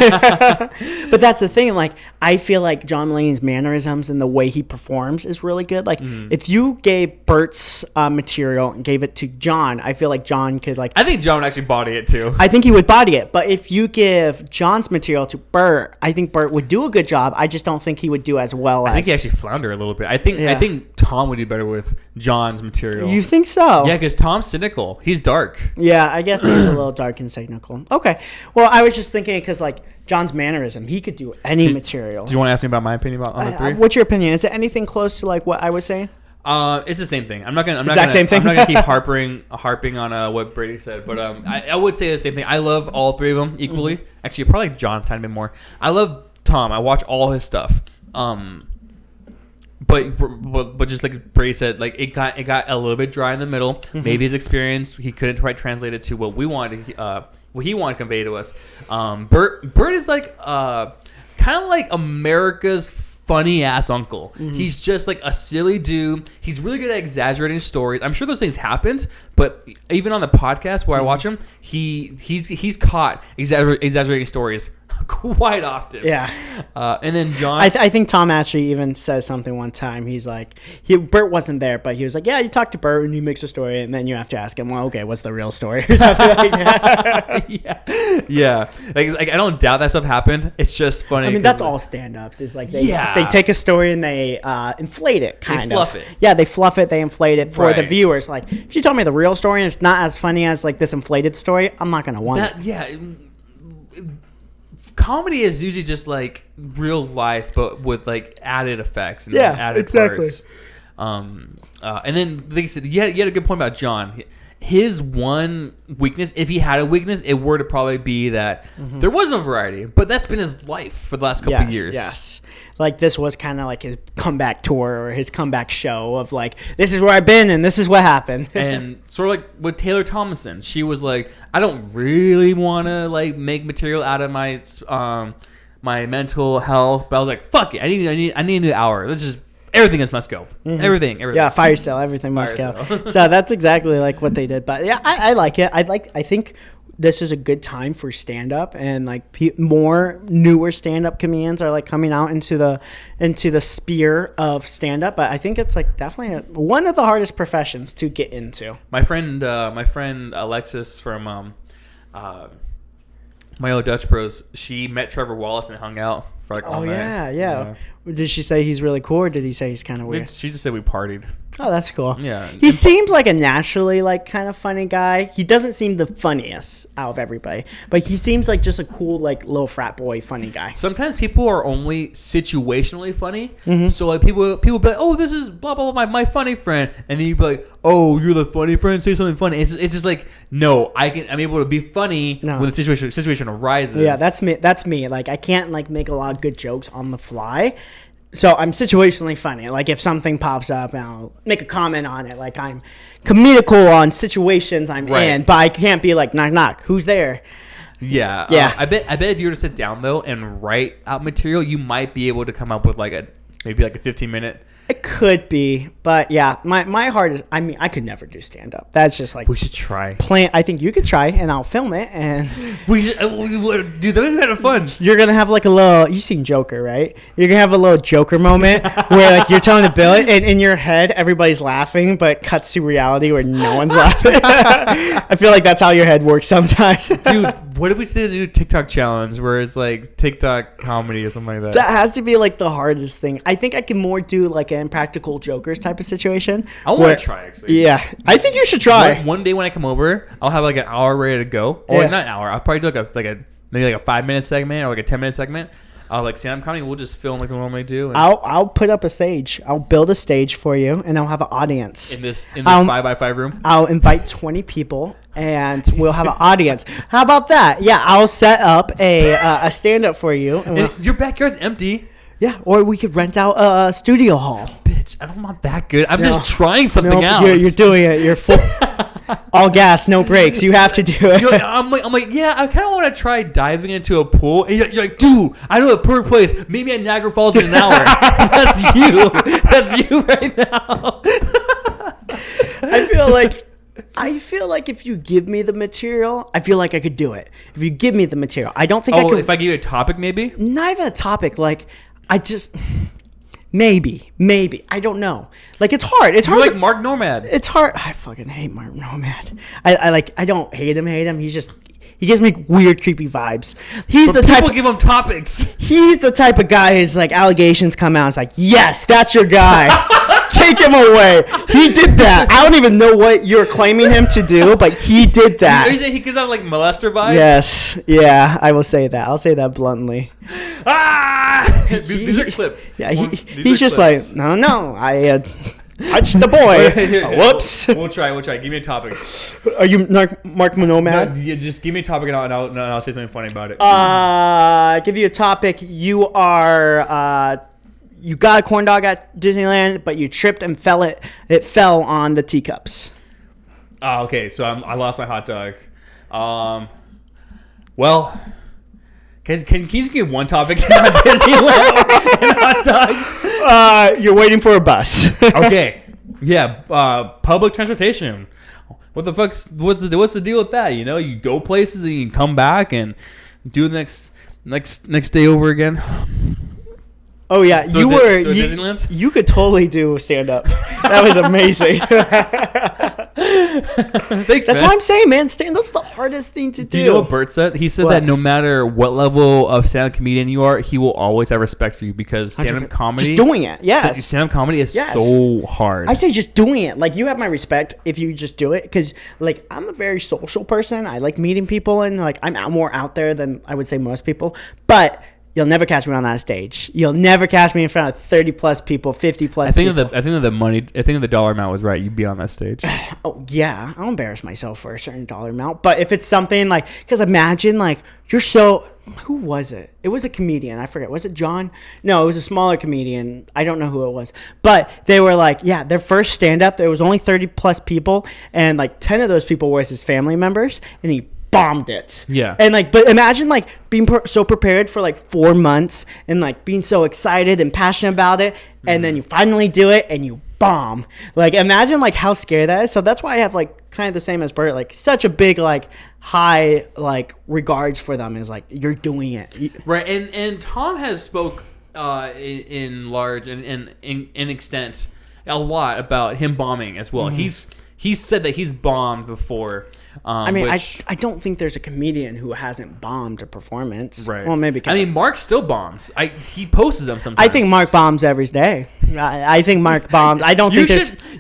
But that's the thing. Like I feel like John Mulaney's mannerisms and the way he performs is really good. Like if you gave Bert's material and gave it to John, I feel like John could like. I think John would actually body it too. I think he would body it, but if you give John's material to Bert, I think Bert would do a good job. I just don't think he would do as well. I think he actually flounder a little bit. I think Tom would do better with John's material. You think so? Yeah, because Tom's cynical. He's dark. Yeah, I guess he's a little dark and cynical. Okay, well, I was just thinking because like John's mannerism, he could do any material. Do you want to ask me about my opinion on the 3? What's your opinion? Is it anything close to like what I was saying? It's the same thing. I'm not gonna keep harping on what Brady said, but I would say the same thing. I love all 3 of them equally. Actually, probably John a tiny bit more. I love Tom. I watch all his stuff. But just like Brady said, like it got a little bit dry in the middle. Maybe his experience he couldn't quite translate it to what we wanted, what he wanted to convey to us. Bert is like kind of like America's funny ass uncle. He's just like a silly dude. He's really good at exaggerating stories. I'm sure those things happened, but even on the podcast where I watch him, he's caught exaggerating stories quite often. Yeah. And then John, I think Tom actually even says something one time. He's like, Bert wasn't there, but he was like, yeah, you talk to Bert and he makes a story, and then you have to ask him, well, okay, what's the real story or something like that. yeah. Like I don't doubt that stuff happened. It's just funny. I mean, that's all stand-ups. Is like they take a story and they inflate it, kind of. They fluff it. Yeah, they fluff it. They inflate it for the viewers. Like, if you told me the real story and it's not as funny as like this inflated story, I'm not gonna want it. Yeah. Comedy is usually just like real life, but with like added effects and added parts. And then like I said, you had a good point about John. His one weakness, if he had a weakness, it were to probably be that there was no variety. But that's been his life for the last couple of years. Yes. Like this was kind of like his comeback tour or his comeback show of like, this is where I've been and this is what happened. And sort of like with Taylor Thomason, she was like, I don't really want to like make material out of my my mental health, but I was like, fuck it, I need a new hour. Let's just. Everything must go. Everything. Yeah, fire sale. Everything must go. So that's exactly like what they did. But yeah, I like it. I think this is a good time for stand up, and like more newer stand up comedians are like coming out into the sphere of stand up. But I think it's like definitely one of the hardest professions to get into. My friend Alexis from my old Dutch Bros, she met Trevor Wallace and hung out for like Oh all night. yeah. Did she say he's really cool, or did he say he's kind of weird? She just said we partied. Oh, that's cool. Yeah. He seems like a naturally like kind of funny guy. He doesn't seem the funniest out of everybody, but he seems like just a cool like little frat boy funny guy. Sometimes people are only situationally funny. Mm-hmm. So like people be like, oh, this is blah blah blah, my funny friend, and then you be like, oh, you're the funny friend. Say something funny. It's just like, no, I'm able to be funny when the situation arises. Yeah, that's me. That's me. Like I can't like make a lot of good jokes on the fly. So I'm situationally funny. Like if something pops up, I'll make a comment on it. Like I'm comedical on situations I'm in, but I can't be like knock knock. Who's there? Yeah. Yeah. I bet if you were to sit down though and write out material, you might be able to come up with maybe a 15-minute. It could be, but yeah, my heart is. I mean, I could never do stand up. That's just like We should try. I think you could try, and I'll film it, and We should, dude. That would be kind of fun. you're gonna have like a little. You seen Joker, right? You're gonna have a little Joker moment where like you're telling the bill, and in your head everybody's laughing, but it cuts to reality where no one's laughing. I feel like that's how your head works sometimes. Dude, what if we did a new TikTok challenge where it's like TikTok comedy or something like that? That has to be like the hardest thing. I think I can more do like an Impractical Jokers type of situation. I want to try actually. Yeah, I think you should try. One day when I come over, I'll have like an hour ready to go. Or Yeah. not an hour. I'll probably do maybe like a 5-minute segment or like a 10-minute segment. Like stand-up comedy. We'll just film like we normally do. And I'll put up a stage. I'll build a stage for you, and I'll have an audience. in this 5x5 room. I'll invite 20 people, and we'll have an audience. How about that? Yeah, I'll set up a stand-up for you. And And your backyard's empty. yeah, or we could rent out a studio hall. Bitch, I don't want that good. I'm No. just trying something Nope, out. you're doing it. You're full, all gas, no brakes. You have to do it. I'm like, yeah, I kind of want to try diving into a pool. And you're like, dude, I know the perfect place. Meet me at Niagara Falls in an hour. That's you. That's you right now. I feel like if you give me the material, I feel like I could do it. If you give me the material, I don't think I could. If I give you a topic, maybe? Not even a topic. Like, I just maybe I don't know. Like it's hard. It's You're hard. like Mark Normad. It's hard. I fucking hate Mark Nomad. I don't hate him. He gives me weird, creepy vibes. People give him topics. He's the type of guy who's like allegations come out. It's like, yes, that's your guy. Take him away. He did that. I don't even know what you're claiming him to do, but he did that. Are you saying he gives out like molester vibes? Yes. Yeah, I will say that. I'll say that bluntly. Ah! These are clips. Yeah, These he's are just clips. like, no, I touched the boy. Whoops. We'll try. Give me a topic. Are you Mark Nomad? No, yeah, just give me a topic and I'll say something funny about it. Give you a topic. You are you got a corn dog at Disneyland, but you tripped and it fell on the teacups. Okay, so I lost my hot dog. Well, can you just give one topic about Disneyland and hot dogs? You're waiting for a bus. Okay, yeah, public transportation. What the fuck's what's the deal with that? You know, you go places and you can come back and do the next day over again. Oh yeah, So Disneyland? You could totally do stand up. That was amazing. Thanks, That's man. what I'm saying, man. Stand up's the hardest thing to do. Do you know what Bert said? He said What? that no matter what level of stand-up comedian you are, he will always have respect for you because stand-up comedy, just doing it. Yes. stand-up comedy is Yes. so hard. I say just doing it. Like, you have my respect if you just do it. Because, like, I'm a very social person. I like meeting people. And, like, I'm more out there than I would say most people. But you'll never catch me on that stage. You'll never catch me in front of 30-plus people, 50-plus I think people. that the dollar amount was right. You'd be on that stage. Oh, yeah. I'll embarrass myself for a certain dollar amount. But if it's something, like... Because imagine, like, you're so... Who was it? It was a comedian. I forget. Was it John? No, it was a smaller comedian. I don't know who it was. But they were like, yeah, their first stand-up, there was only 30-plus people. And, like, 10 of those people were his family members. And he bombed it. Yeah. And, like, but imagine, like, being so prepared for, like, 4 months. And, like, being so excited and passionate about it. And then you finally do it and you bomb. Like, imagine, like, how scary that is. So that's why I have, like, kind of the same as Bert. Like, such a big, like, high, like, regards for them is, like, you're doing it. Right, and Tom has spoke in large and in extent a lot about him bombing as well. He said that he's bombed before. I mean, I don't think there's a comedian who hasn't bombed a performance. Right. Well, maybe. I mean, Mark still bombs. He posts them sometimes. I think Mark bombs every day. I think Mark bombs. I don't think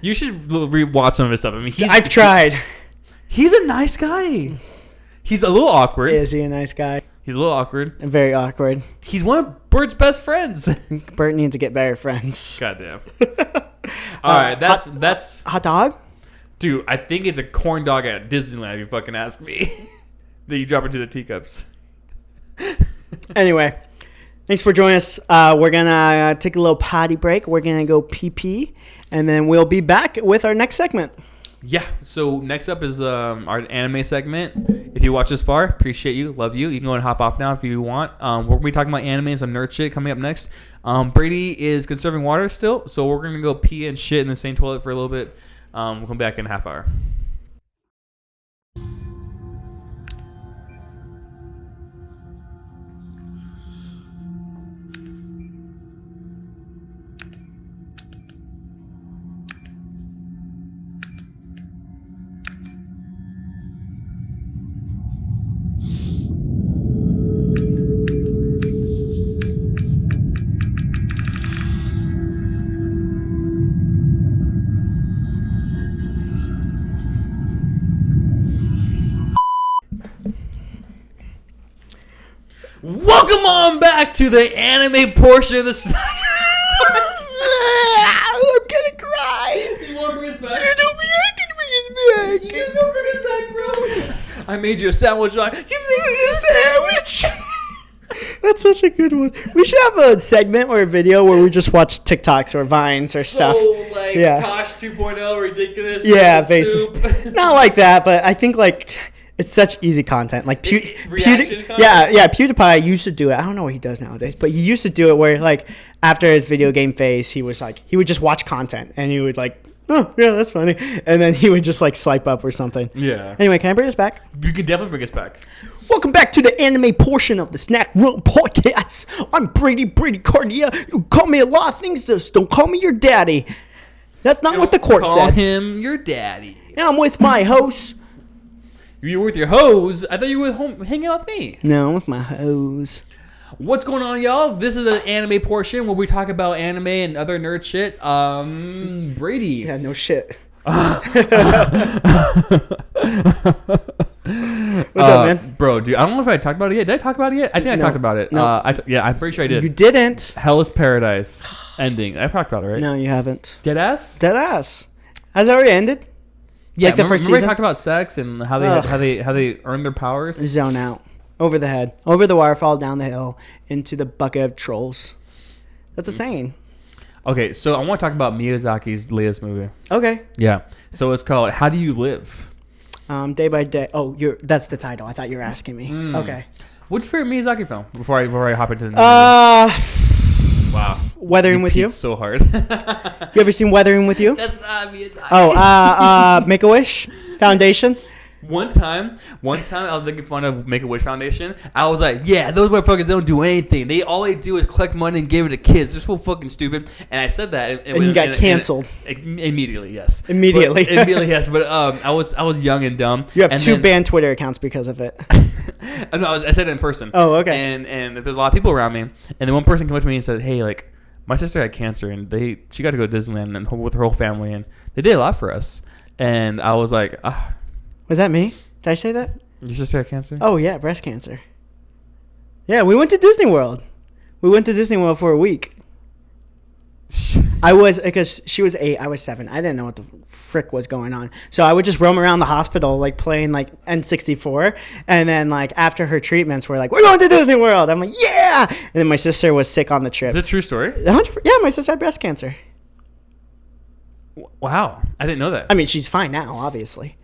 you should rewatch some of his stuff. I mean, I've tried. He's a nice guy. He's a little awkward. Is he a nice guy? He's a little awkward. Very awkward. He's one of Bert's best friends. Bert needs to get better friends. Goddamn. All right, that's hot dog. Dude, I think it's a corn dog at Disneyland. If you fucking ask me, that you drop into the teacups. Anyway, thanks for joining us. We're gonna take a little potty break. We're gonna go pee, and then we'll be back with our next segment. Yeah. So next up is our anime segment. If you watch this far, appreciate you, love you. You can go and hop off now if you want. We're gonna be talking about anime and some nerd shit coming up next. Brady is conserving water still, so we're gonna go pee and shit in the same toilet for a little bit. We'll come back in a half hour. Welcome on back to the anime portion of the snack. I'm gonna cry. You want to bring us back? You know me, I can bring it back. You don't bring us back, bro. I made you a sandwich. You made me a sandwich. That's such a good one. We should have a segment or a video where we just watch TikToks or Vines or stuff. So, like, Tosh 2.0, ridiculous. Yeah, basically. Not like that, but I think, like, it's such easy content. Like, reaction content? Yeah, PewDiePie used to do it. I don't know what he does nowadays, but he used to do it where, like, after his video game phase, he would just watch content, and he would, like, oh, yeah, that's funny. And then he would just, like, swipe up or something. Yeah. Anyway, can I bring us back? You can definitely bring us back. Welcome back to the anime portion of the Snack Room Podcast. I'm Brady Cardia. You call me a lot of things, just don't call me your daddy. That's not what the court Call said. him your daddy. And I'm with my host. You were with your hose? I thought you were home hanging out with me. No, I'm with my hose. What's going on, y'all? This is the anime portion where we talk about anime and other nerd shit. Brady. Yeah, no shit. What's up, man? Bro, dude, I don't know if I talked about it yet. Did I talk about it yet? I think I talked about it. No. Yeah, I'm pretty sure I did. You didn't. Hell is Paradise ending. I talked about it, right? No, you haven't. Dead ass? Dead ass. Has it already ended? Yeah, like the first remember season? I talked about sex and how they earn their powers? Zone out. Over the head. Over the waterfall, down the hill, into the bucket of trolls. That's a saying. Okay, so I want to talk about Miyazaki's latest movie. Okay. Yeah. So it's called How Do You Live? Day by day. Oh, that's the title. I thought you were asking me. Okay. What's your favorite Miyazaki film? Before I hop into the movie. Wow. Weathering with You. So hard. You ever seen Weathering with You? That's not Miyazaki. Oh, Make a Wish Foundation. One time, I was making fun of Make-A-Wish Foundation. I was like, yeah, those motherfuckers don't do anything. All they do is collect money and give it to kids. They're so fucking stupid. And I said that. And you got canceled. Immediately, yes. Immediately, yes. But I was young and dumb. You have two banned Twitter accounts because of it. No, I said it in person. Oh, okay. And there's a lot of people around me. And then one person came up to me and said, hey, like, my sister had cancer. And she got to go to Disneyland and with her whole family. And they did a lot for us. And I was like, ah. Was that me? Did I say that? Your sister had cancer? Oh, yeah, breast cancer. Yeah, we went to Disney World. We went to Disney World for a week. Because she was 8, I was 7. I didn't know what the frick was going on. So I would just roam around the hospital, like, playing, like, N64. And then, like, after her treatments, we're like, we're going to Disney World. I'm like, yeah! And then my sister was sick on the trip. Is it a true story? 100%, yeah, my sister had breast cancer. Wow. I didn't know that. I mean, she's fine now, obviously.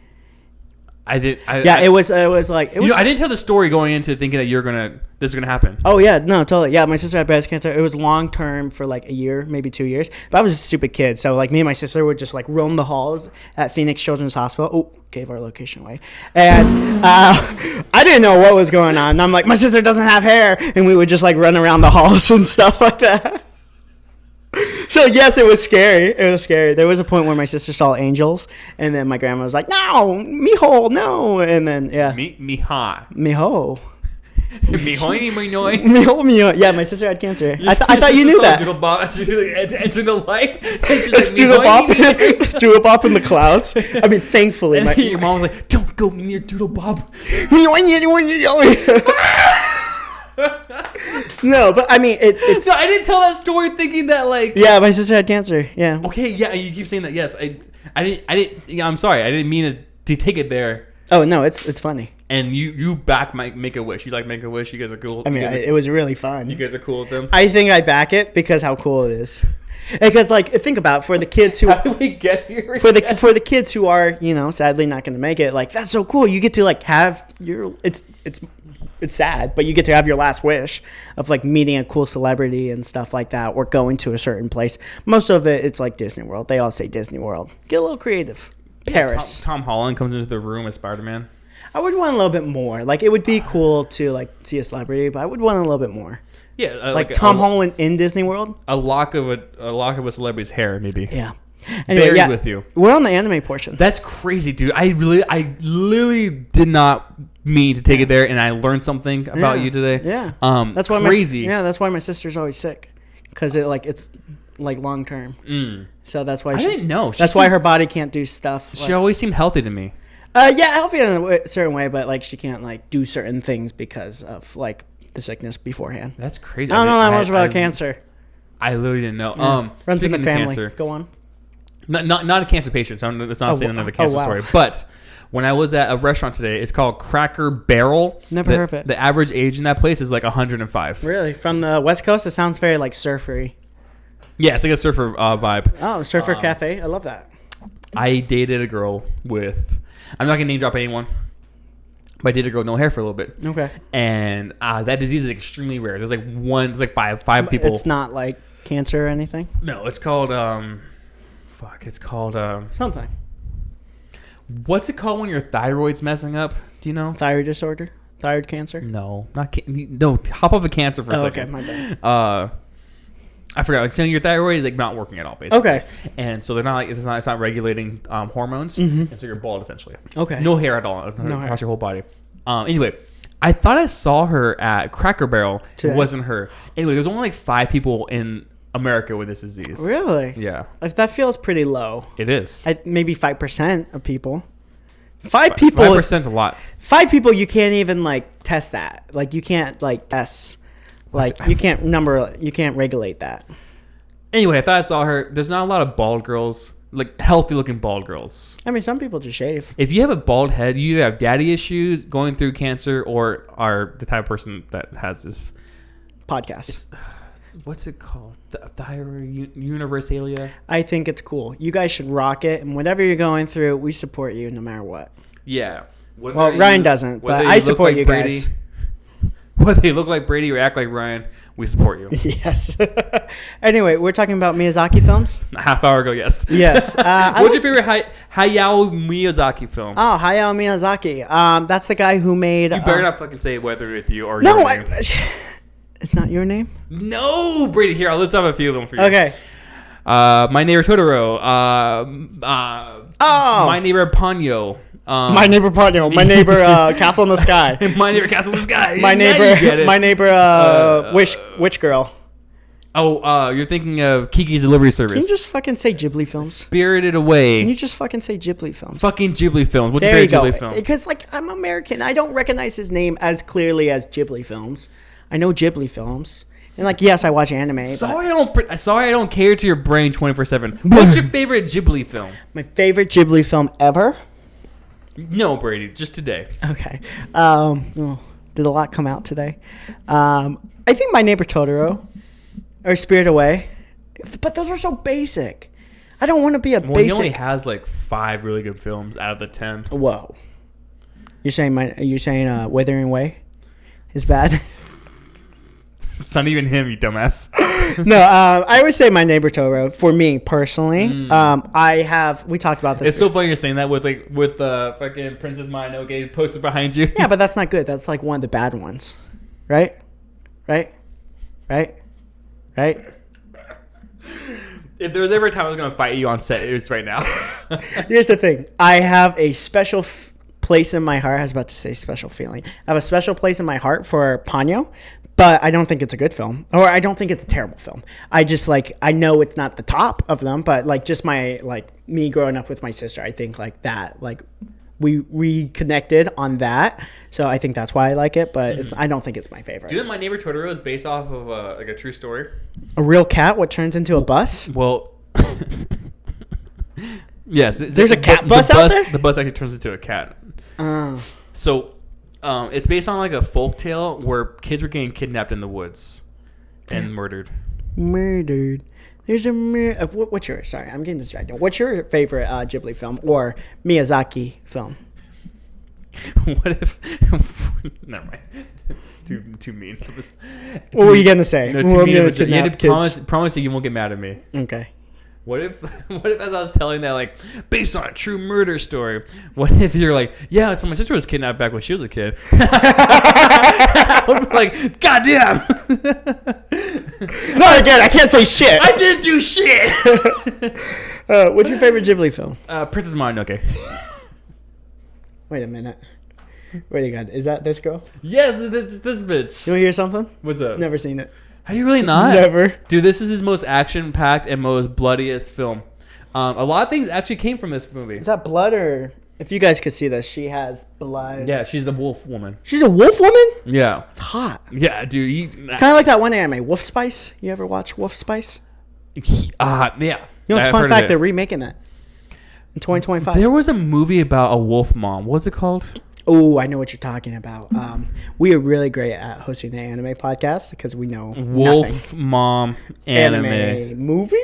It was like it was. I didn't tell the story going into thinking that this is gonna happen. Oh yeah, no, totally. Yeah, my sister had breast cancer. It was long term for like a year, maybe 2 years. But I was a stupid kid, so like me and my sister would just like roam the halls at Phoenix Children's Hospital. Oh, gave our location away. And I didn't know what was going on. And I'm like, my sister doesn't have hair, and we would just like run around the halls and stuff like that. So yes, it was scary. It was scary. There was a point where my sister saw angels, and then my grandma was like, "No, mijo, no," and then Miha. mijo. Mihoini, mihoini. Mijo. Yeah, my sister had cancer. I thought you knew that. Doodle bop. She's like entering the light. And she's It's like, doodle bop. mihoini. Doodle bop in the clouds. I mean, thankfully, And your mom was like, "Don't go near doodle bop." No, but I mean, it's. No, I didn't tell that story thinking that like. Yeah, my sister had cancer. Yeah. Okay, yeah, you keep saying that. Yes, I didn't. Yeah, I'm sorry. I didn't mean to take it there. Oh no, it's funny. And you back Make a Wish. You like Make a Wish. You guys are cool. I mean, it was really fun. You guys are cool with them. I think I back it because how cool it is. Because like think about it, for the kids who How did we get here? for the kids who are sadly not going to make it, like that's so cool. You get to like have your it's sad, but you get to have your last wish of like meeting a cool celebrity and stuff like that, or going to a certain place. Most of it's like Disney World. They all say Disney World. Get a little creative. Paris. Tom Holland comes into the room as Spider-Man. I would want a little bit more. Like it would be cool to like see a celebrity, but I would want a little bit more. Yeah, like Tom Holland in Disney World. A lock of a celebrity's hair, maybe. Yeah. Anyway, Buried with you. We're on the anime portion. That's crazy, dude. I literally did not mean to take it there, and I learned something about you today. Yeah. That's why crazy. That's why my sister's always sick, because it's like long term. So that's why I didn't know. That's why her body can't do stuff. She always seemed healthy to me. Yeah, healthy in a certain way, but like she can't like do certain things because of like the sickness beforehand. That's crazy. I don't know that much about cancer. I literally didn't know. Yeah. Runs in the family. Cancer, Go on. Not a cancer patient. So it's not saying another cancer story. But when I was at a restaurant today, it's called Cracker Barrel. Never heard of it. The average age in that place is like 105. Really? From the West Coast, it sounds very like surfery. Yeah, it's like a surfer vibe. Oh, surfer cafe. I love that. I dated a girl with. I'm not gonna name drop anyone. But I dated a girl with no hair for a little bit. Okay. And that disease is extremely rare. There's like five people. It's not like cancer or anything? No, it's called it's called something. What's it called when your thyroid's messing up? Do you know? Thyroid disorder? Thyroid cancer? No, no. Hop off of cancer for a second. Okay, my bad. I forgot. Like, so your thyroid is like not working at all, basically. Okay. And so they're not like it's not regulating hormones, and so you're bald essentially. Okay. No hair at all across your whole body. Anyway, I thought I saw her at Cracker Barrel. Today? It wasn't her. Anyway, there's only like 5 people in America with this disease. Really? Yeah. Like, that feels pretty low. It is. Maybe 5% of people. 5 people. 5% is a lot. 5 people, you can't even like test that. Like you can't like test. Like you can't regulate that. Anyway, I thought I saw her. There's not a lot of bald girls, like healthy looking bald girls. I mean, some people just shave. If you have a bald head, you either have daddy issues, going through cancer, or are the type of person that has this podcast. What's it called? Thyroid universalia. I think it's cool. You guys should rock it, and whatever you're going through, we support you no matter what. Yeah. Well, Ryan doesn't, but I support you guys. Whether you look like Brady or act like Ryan, we support you. Yes. Anyway, we're talking about Miyazaki films. A half hour ago, yes. Yes. What's your favorite Hayao Miyazaki film? Oh, Hayao Miyazaki. That's the guy who made. You better not fucking say whether it's you or no, your name. It's not your name? No, Brady. Here, let's have a few of them for you. Okay. My Neighbor Totoro. My Neighbor Ponyo. My Neighbor Ponyo. My Neighbor Castle in the Sky. My Neighbor Castle in the Sky. My neighbor. My neighbor. Witch Girl. Oh, you're thinking of Kiki's Delivery Service. Can you just fucking say Ghibli films? Spirited Away. Can you just fucking say Ghibli films? Fucking Ghibli films. What's there your you favorite go. Ghibli film? Because like I'm American, I don't recognize his name as clearly as Ghibli films. I know Ghibli films, and like yes, I watch anime. Sorry, I don't cater to your brain 24/7. What's your favorite Ghibli film? My favorite Ghibli film ever? No, Brady, just today. Okay. Did a lot come out today? I think My Neighbor Totoro or Spirited Away, but those are so basic. I don't want to be a basic. He only has like 5 really good films out of the 10. Whoa. You're saying Withering Away is bad? It's not even him, you dumbass. No, I would say My Neighbor Totoro for me personally. We talked about this. It's so funny you're saying that with the fucking Princess Mononoke poster behind you. Yeah, but that's not good. That's like one of the bad ones, right? If there was ever a time I was gonna fight you on set, it's right now. Here's the thing. I have a special place in my heart. I was about to say special feeling. I have a special place in my heart for Ponyo, but I don't think it's a good film, or I don't think it's a terrible film. I just like, I know it's not the top of them, but like just my, like me growing up with my sister, I think like that, like we reconnected on that. So I think that's why I like it, but I don't think it's my favorite. Do you know My Neighbor Totoro is based off of like a true story? A real cat, what turns into a bus? Well, yes. There's a cat bus out there? The bus actually turns into a cat. So, it's based on like a folk tale where kids were getting kidnapped in the woods and murdered. Murdered. There's a what's your? Sorry, I'm getting distracted. What's your favorite Ghibli film or Miyazaki film? What if? Never mind. It's too mean. What were you gonna say? No, too mean. You had to promise that you won't get mad at me. Okay. What if as I was telling that, like, based on a true murder story, what if you're like, yeah, so my sister was kidnapped back when she was a kid? I would be like, God damn. Not again, I can't say shit. I didn't do shit. What's your favorite Ghibli film? Princess Mononoke. Wait a minute. Wait a god, is that this girl? Yes, this bitch. You want to hear something? What's up? Never seen it. Have you really not? Never. Dude, this is his most action-packed and most bloodiest film. A lot of things actually came from this movie. Is that blood or... If you guys could see this, she has blood. Yeah, she's the wolf woman. She's a wolf woman? Yeah. It's hot. Yeah, dude. It's kind of like that one anime, Wolf Spice. You ever watch Wolf Spice? Yeah. You know, it's a fun fact, they're remaking that in 2025. There was a movie about a wolf mom. What's it called? Oh, I know what you're talking about. We are really great at hosting the anime podcast because we know Wolf nothing. Mom anime movie?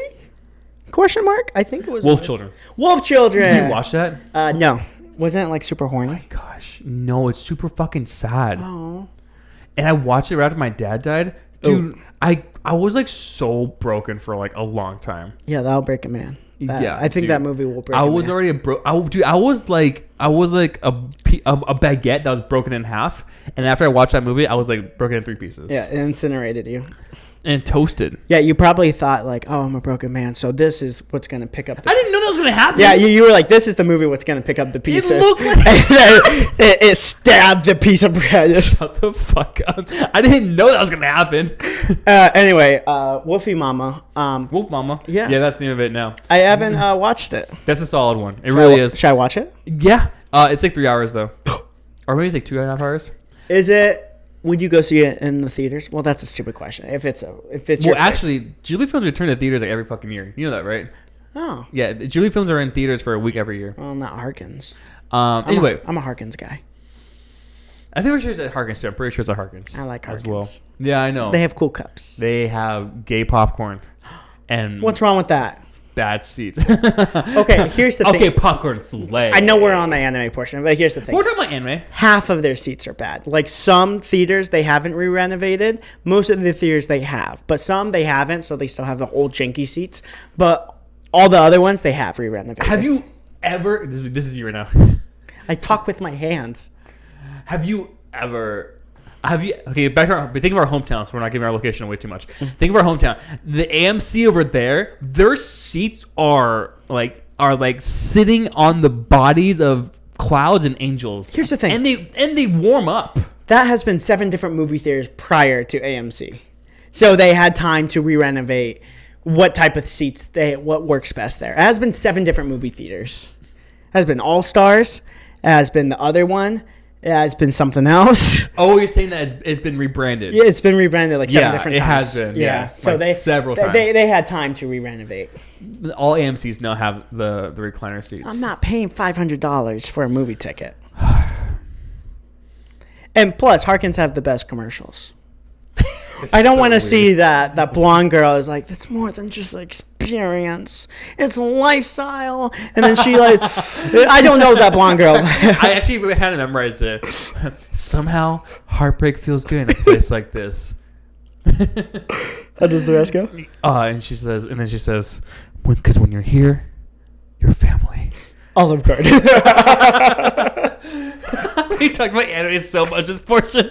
Question mark? I think it was Wolf Children. Wolf Children. Did you watch that? No. Wasn't it like super horny? Oh my gosh, no! It's super fucking sad. Oh. And I watched it right after my dad died, dude. I was like so broken for like a long time. Yeah, that'll break a man. Yeah, I think dude, that movie will break. I was already dude. I was like a baguette that was broken in half, and after I watched that movie, I was like broken in 3 pieces. Yeah, it incinerated you. And toasted. Yeah, you probably thought like, oh, I'm a broken man, so this is what's gonna pick up. I didn't know that was gonna happen. Yeah, you were like, this is the movie what's gonna pick up the pieces. It looked like it stabbed the piece of bread. Shut the fuck up! I didn't know that was gonna happen. Anyway, Wolfie Mama. Wolf Mama. Yeah, that's the name of it now. I haven't watched it. That's a solid one. It really is. Should I watch it? Yeah. It's like 3 hours though, or maybe it's like 2.5 hours. Is it? Would you go see it in the theaters? Well, that's a stupid question. If it's actually, Ghibli films return to theaters like every fucking year. You know that, right? Oh. Yeah, Ghibli films are in theaters for a week every year. Well, not Harkins. Anyway, I'm a Harkins guy. I think we're sure it's at Harkins too. I'm pretty sure it's at Harkins. I like Harkins as well. Yeah, I know. They have cool cups. They have gay popcorn. And what's wrong with that? Bad seats. Okay, here's the thing. Okay, popcorn slay. I know we're on the anime portion, but here's the thing. We're talking about anime. Half of their seats are bad. Like some theaters, they haven't re-renovated. Most of the theaters they have, but some they haven't, so they still have the old janky seats. But all the other ones they have re-renovated. Have you ever? This is you right now. I talk with my hands. Have you ever? Okay, back to think of our hometown, so we're not giving our location away too much. Think of our hometown. The AMC over there, their seats are like sitting on the bodies of clouds and angels. Here's the thing. And they warm up. That has been 7 different movie theaters prior to AMC. So they had time to re-renovate what type of seats what works best there. It has been 7 different movie theaters. It has been All Stars. It has been the other one. Yeah, it's been something else. Oh, you're saying that it's been rebranded? Yeah, it's been rebranded like 7 different times. It has been. Yeah. So like several times. They had time to re-renovate. All AMCs now have the recliner seats. I'm not paying $500 for a movie ticket. And plus, Harkins have the best commercials. I don't want to see that blonde girl is like, that's more than just experience. It's lifestyle. And then she like, I don't know that blonde girl. I actually had to memorize it. Somehow, heartbreak feels good in a place like this. How does the rest go? And then she says, because when you're here, you're family. Olive Garden. We talked about anime so much this portion.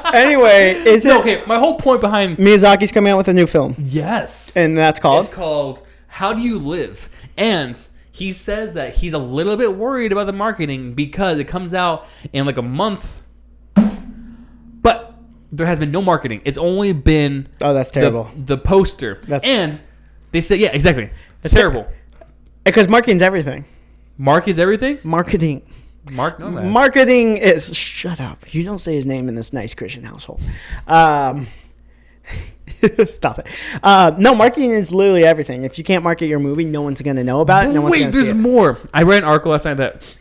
Anyway, okay, my whole point behind Miyazaki's coming out with a new film. Yes. And that's called? It's called how do you live? And he says that he's a little bit worried about the marketing because it comes out in like a month, but there has been no marketing. It's only been that's terrible. The poster. And they say, yeah, exactly. It's terrible. Because marketing's everything. Mark is everything? Marketing. Mark, no, man. Marketing is... Shut up. You don't say his name in this nice Christian household. Stop it. No, marketing is literally everything. If you can't market your movie, no one's going to know about it. No one's going to see it. Wait, there's more. I read an article last night that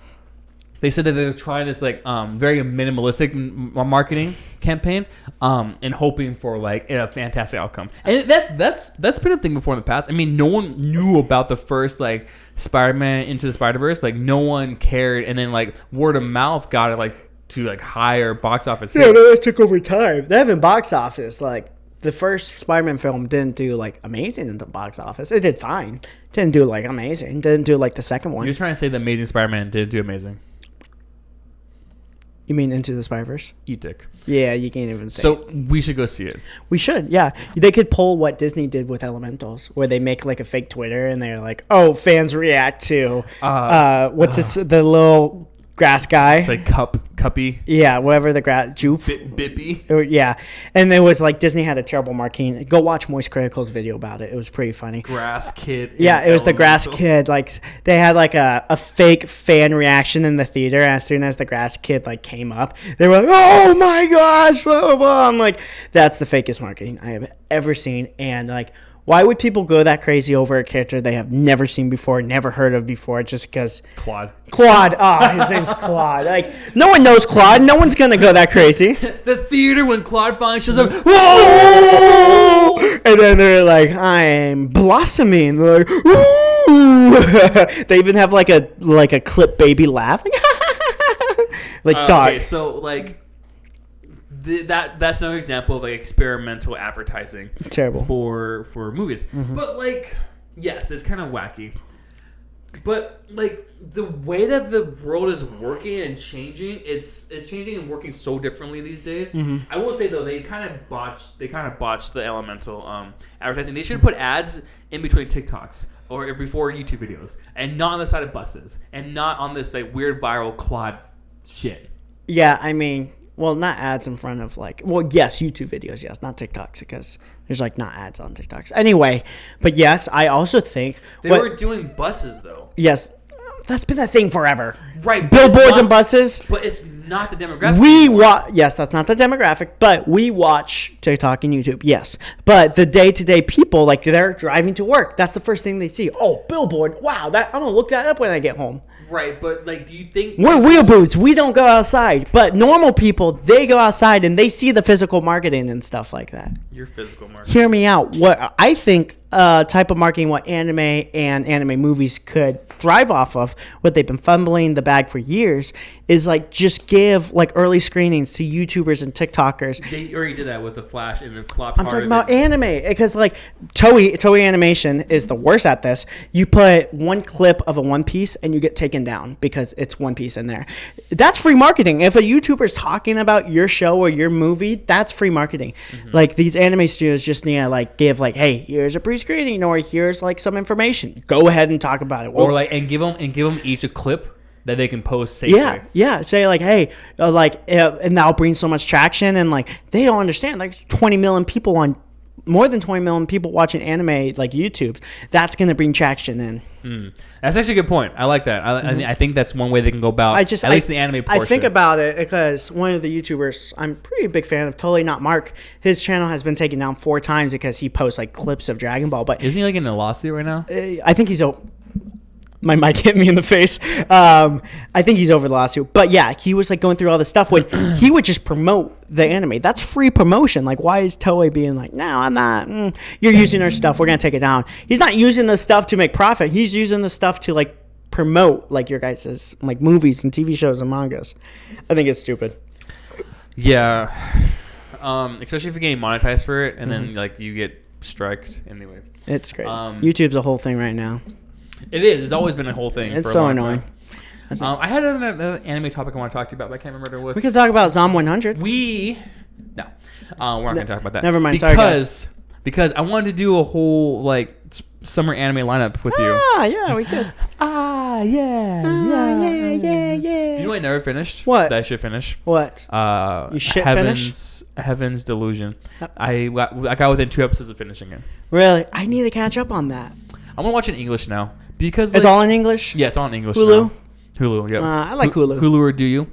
they said that they're trying this like very minimalistic marketing campaign and hoping for like a fantastic outcome. And that's been a thing before in the past. I mean, no one knew about the first like Spider-Man Into the Spider-Verse. Like no one cared, and then like word of mouth got it like to like higher box office. Yeah, that took over time. They have in box office like. The first Spider-Man film didn't do, like, amazing in the box office. It did fine. Didn't do, like, amazing. Didn't do, like, the second one. You're trying to say the Amazing Spider-Man did do amazing. You mean Into the Spider-Verse? Eat dick. Yeah, you can't even say So, we should go see it. We should, yeah. They could pull what Disney did with Elementals, where they make, like, a fake Twitter, and they're like, oh, fans react to, the little... grass guy. It's like Cuppy. Yeah, whatever the grass Joof. Bippy. Yeah. And it was like Disney had a terrible marketing. Go watch Moist Critical's video about it. It was pretty funny. Grass kid. Yeah, it was the grass kid. Like they had like a fake fan reaction in the theater. As soon as the grass kid like came up, they were like, "Oh my gosh!" Blah, blah, blah. I'm like, that's the fakest marketing I have ever seen. And like, why would people go that crazy over a character they have never seen before, never heard of before, just because? Claude. His name's Claude. Like, no one knows Claude. No one's going to go that crazy. The theater when Claude finally shows up, whoa! And then they're like, I'm blossoming. They're like, woo! They even have like a clip baby laugh. Like, dog. Okay, so like... That's another example of like experimental advertising. Terrible for movies. Mm-hmm. But like, yes, it's kind of wacky. But like the way that the world is working and changing, it's changing and working so differently these days. Mm-hmm. I will say though, they kind of botched the Elemental advertising. They should put ads in between TikToks or before YouTube videos, and not on the side of buses, and not on this like weird viral Claude shit. Yeah, I mean. Well, not ads in front of like... Well, yes, YouTube videos, yes. Not TikToks, because there's like not ads on TikToks. Anyway, but yes, I also think... They were doing buses, though. Yes. That's been a thing forever. Right. Billboards and buses. But it's not the demographic. Yes, that's not the demographic, but we watch TikTok and YouTube, yes. But the day-to-day people, like they're driving to work. That's the first thing they see. Oh, billboard. Wow, I'm going to look that up when I get home. Right, but like, do you think we're wheel boots? We don't go outside, but normal people they go outside and they see the physical marketing and stuff like that. Your physical marketing. Hear me out. What I think type of marketing, what anime and anime movies could thrive off of, what they've been fumbling the bag for years, is like just give like early screenings to YouTubers and TikTokers. They already did that with the Flash, and it flopped. I'm talking about anime because like Toei Animation is the worst at this. You put one clip of a One Piece and you get taken down because it's One Piece in there. That's free marketing. If a YouTuber's talking about your show or your movie, that's free marketing. Mm-hmm. Like these anime studios just need to like give like, hey, here's a pre-screening or here's like some information. Go ahead and talk about it. Or like and give them each a clip that they can post safely. Yeah. Say like, hey, and that'll bring so much traction, and like they don't understand. Like 20 million people more than 20 million people watching anime like YouTube's. That's gonna bring traction in. That's actually a good point. I like that. I think that's one way they can go about at least the anime portion. I think about it because one of the YouTubers I'm pretty big fan of, Totally Not Mark. His channel has been taken down 4 times because he posts like clips of Dragon Ball. But isn't he like in a lawsuit right now? I think he's. My mic hit me in the face. I think he's over the lawsuit. But yeah, he was like going through all this stuff when he would just promote the anime. That's free promotion. Like, why is Toei being like, no, I'm not. You're using our stuff. We're going to take it down. He's not using the stuff to make profit. He's using the stuff to like promote like your guys' like movies and TV shows and mangas. I think it's stupid. Yeah. Especially if you're getting monetized for it and then like you get striked anyway. It's great. YouTube's a whole thing right now. It is. It's always been a whole thing. It's so annoying. I had another anime topic I want to talk to you about, but I can't remember what it was. We could talk about Zom 100. No, we're not going to talk about that. Never mind. Sorry, guys. because I wanted to do a whole like summer anime lineup with you. Ah, yeah, we could. Yeah. Yeah. Do you know I never finished? What? That I should finish. What? You shit Heaven's Delusion. I got within 2 episodes of finishing it. Really? I need to catch up on that. I'm gonna watch it in English now because It's all in English? Yeah, it's all in English. Hulu? Now. Hulu. Yeah. I like Hulu. Hulu or do you?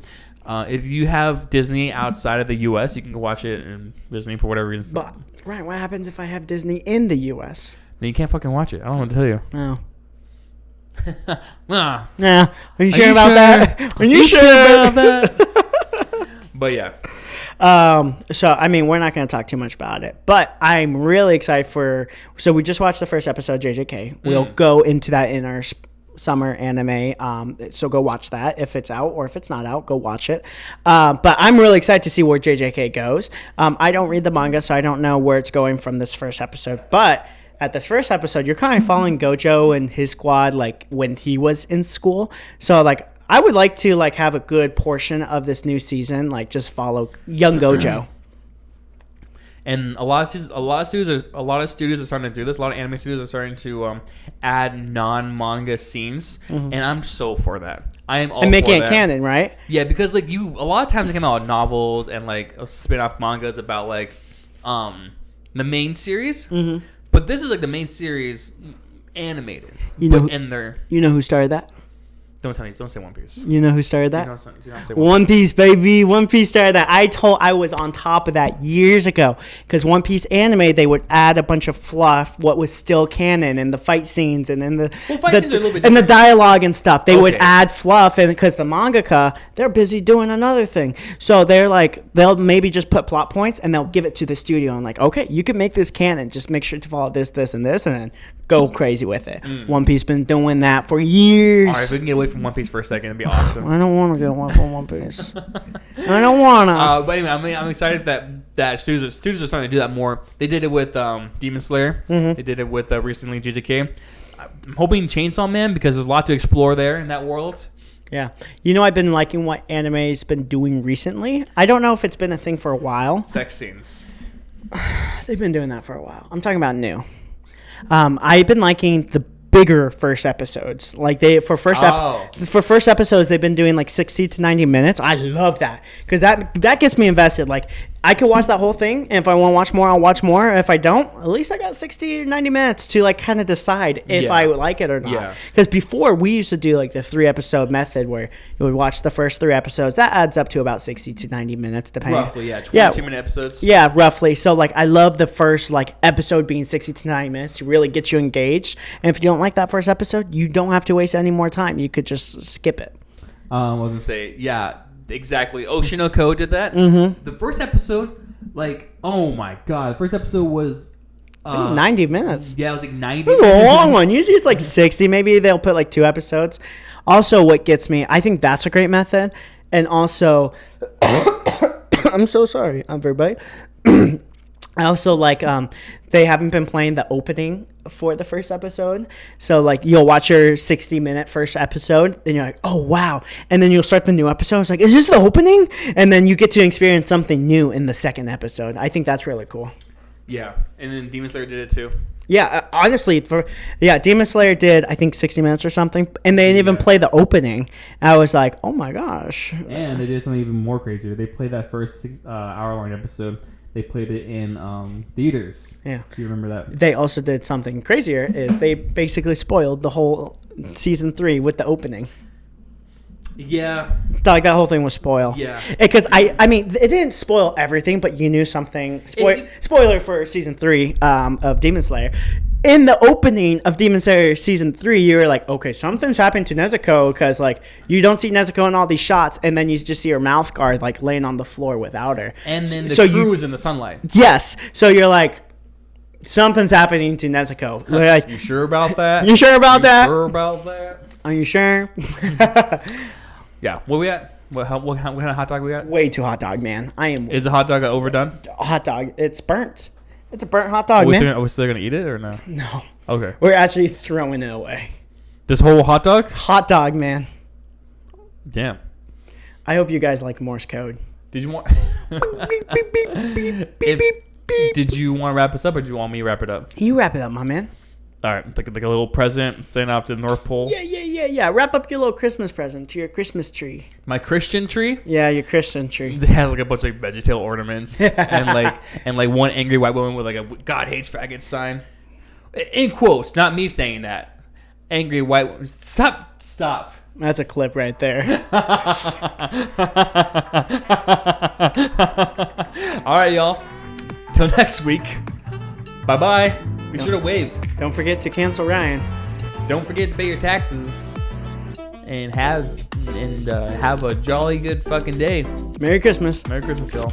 If you have Disney outside of the U.S., you can go watch it in Disney for whatever reason. But, right, what happens if I have Disney in the U.S.? Then you can't fucking watch it. I don't know what to tell you. No. Nah. Yeah. Are you sure about that? Are you sure about that? But yeah. So I mean, we're not going to talk too much about it, but I'm really excited so we just watched the first episode of JJK. We'll go into that in our summer anime. So go watch that if it's out, or if it's not out, go watch it. But I'm really excited to see where JJK goes. I don't read the manga, so I don't know where it's going from this first episode, but at this first episode, you're kind of following Gojo and his squad, like when he was in school. So like, I would like to like have a good portion of this new season, like just follow young Gojo. And a lot of studios are starting to do this. A lot of anime studios are starting to add non-manga scenes, and I'm so for that. I am all and making for it that. canon, right? Yeah, because like a lot of times they come out with novels and like spin-off mangas about like the main series. Mm-hmm. But this is like the main series animated. You know who started that? Don't tell me. Don't say One Piece. You know who started that? Do not say One Piece, baby. One Piece started that. I was on top of that years ago, because One Piece anime, they would add a bunch of fluff, what was still canon, and the fight scenes, and then scenes are a little bit and the different. dialogue and stuff. They would add fluff, and because the mangaka, they're busy doing another thing, so they're like, they'll maybe just put plot points and they'll give it to the studio and like, okay, you can make this canon. Just make sure to follow this, and this, and then go crazy with it. One Piece been doing that for years. All right, if we can get away from One Piece for a second, it'd be awesome. I don't want to get away from One Piece. I don't want to. But anyway, I'm excited that studios are starting to do that more. They did it with Demon Slayer. Mm-hmm. They did it with recently JJK. I'm hoping Chainsaw Man, because there's a lot to explore there in that world. Yeah. You know, I've been liking what anime's been doing recently. I don't know if it's been a thing for a while. Sex scenes. They've been doing that for a while. I'm talking about new. I've been liking the bigger first episodes. Like for first episodes, they've been doing like 60 to 90 minutes. I love that, because that gets me invested. Like, I could watch that whole thing, and if I want to watch more, I'll watch more. If I don't, at least I got 60 to 90 minutes to like kind of decide if I would like it or not. Yeah. Because before, we used to do like the 3-episode method, where you would watch the first 3 episodes. That adds up to about 60 to 90 minutes, depending. Roughly, yeah. 22-minute episodes. Yeah, roughly. So like, I love the first like episode being 60 to 90 minutes to really get you engaged. And if you don't like that first episode, you don't have to waste any more time. You could just skip it. I was gonna say, yeah, exactly. Oshinoko did that. Mm-hmm. The first episode, like, oh my god, the first episode was 90 minutes. Yeah, it was like 90. It was a long one. Usually it's like 60. Maybe they'll put like 2 episodes. Also, what gets me, I think that's a great method. And also, I'm so sorry, everybody. I also like they haven't been playing the opening for the first episode. So like, you'll watch your 60-minute first episode and you're like, oh wow, and then you'll start the new episode. It's like, is this the opening? And then you get to experience something new in the second episode. I think that's really cool. Yeah, and then Demon Slayer did it too. Yeah, honestly, Demon Slayer did, I think, 60 minutes or something, and they didn't even play the opening. I was like, oh my gosh. And they did something even more crazier. They played that first 6-hour-long episode. They played it in theaters. Yeah. Do you remember that? They also did something crazier, is they basically spoiled the whole season 3 with the opening. Yeah. Like, that whole thing was spoiled. Yeah. Because, I mean, it didn't spoil everything, but you knew something. Spoiler for season 3 of Demon Slayer. In the opening of Demon Slayer season 3, you were like, okay, something's happened to Nezuko, because like, you don't see Nezuko in all these shots, and then you just see her mouth guard like laying on the floor without her. And then the crew is in the sunlight. Yes. So you're like, something's happening to Nezuko. Like, you sure about that? You sure about that? Sure about that? Are you sure? Yeah. What we at? What kind of hot dog we got? Way too hot dog, man. Is the hot dog overdone? Hot dog. It's burnt. It's a burnt hot dog, man. Are we still gonna eat it or no? No. Okay. We're actually throwing it away. This whole hot dog? Hot dog, man. Damn. I hope you guys like Morse code. Did you want? Beep, beep, beep, beep, beep, beep. Did you want to wrap us up, or do you want me to wrap it up? You wrap it up, my man. All right, like a little present, sending off to the North Pole. Yeah. Wrap up your little Christmas present to your Christmas tree. My Christian tree. Yeah, your Christian tree. It has like a bunch of VeggieTale ornaments and like one angry white woman with like a God hates faggots sign. In quotes, not me saying that. Angry white woman. Stop. That's a clip right there. All right, y'all. Till next week. Bye. Be sure to wave. Don't forget to cancel Ryan. Don't forget to pay your taxes. And have a jolly good fucking day. Merry Christmas. Merry Christmas, y'all.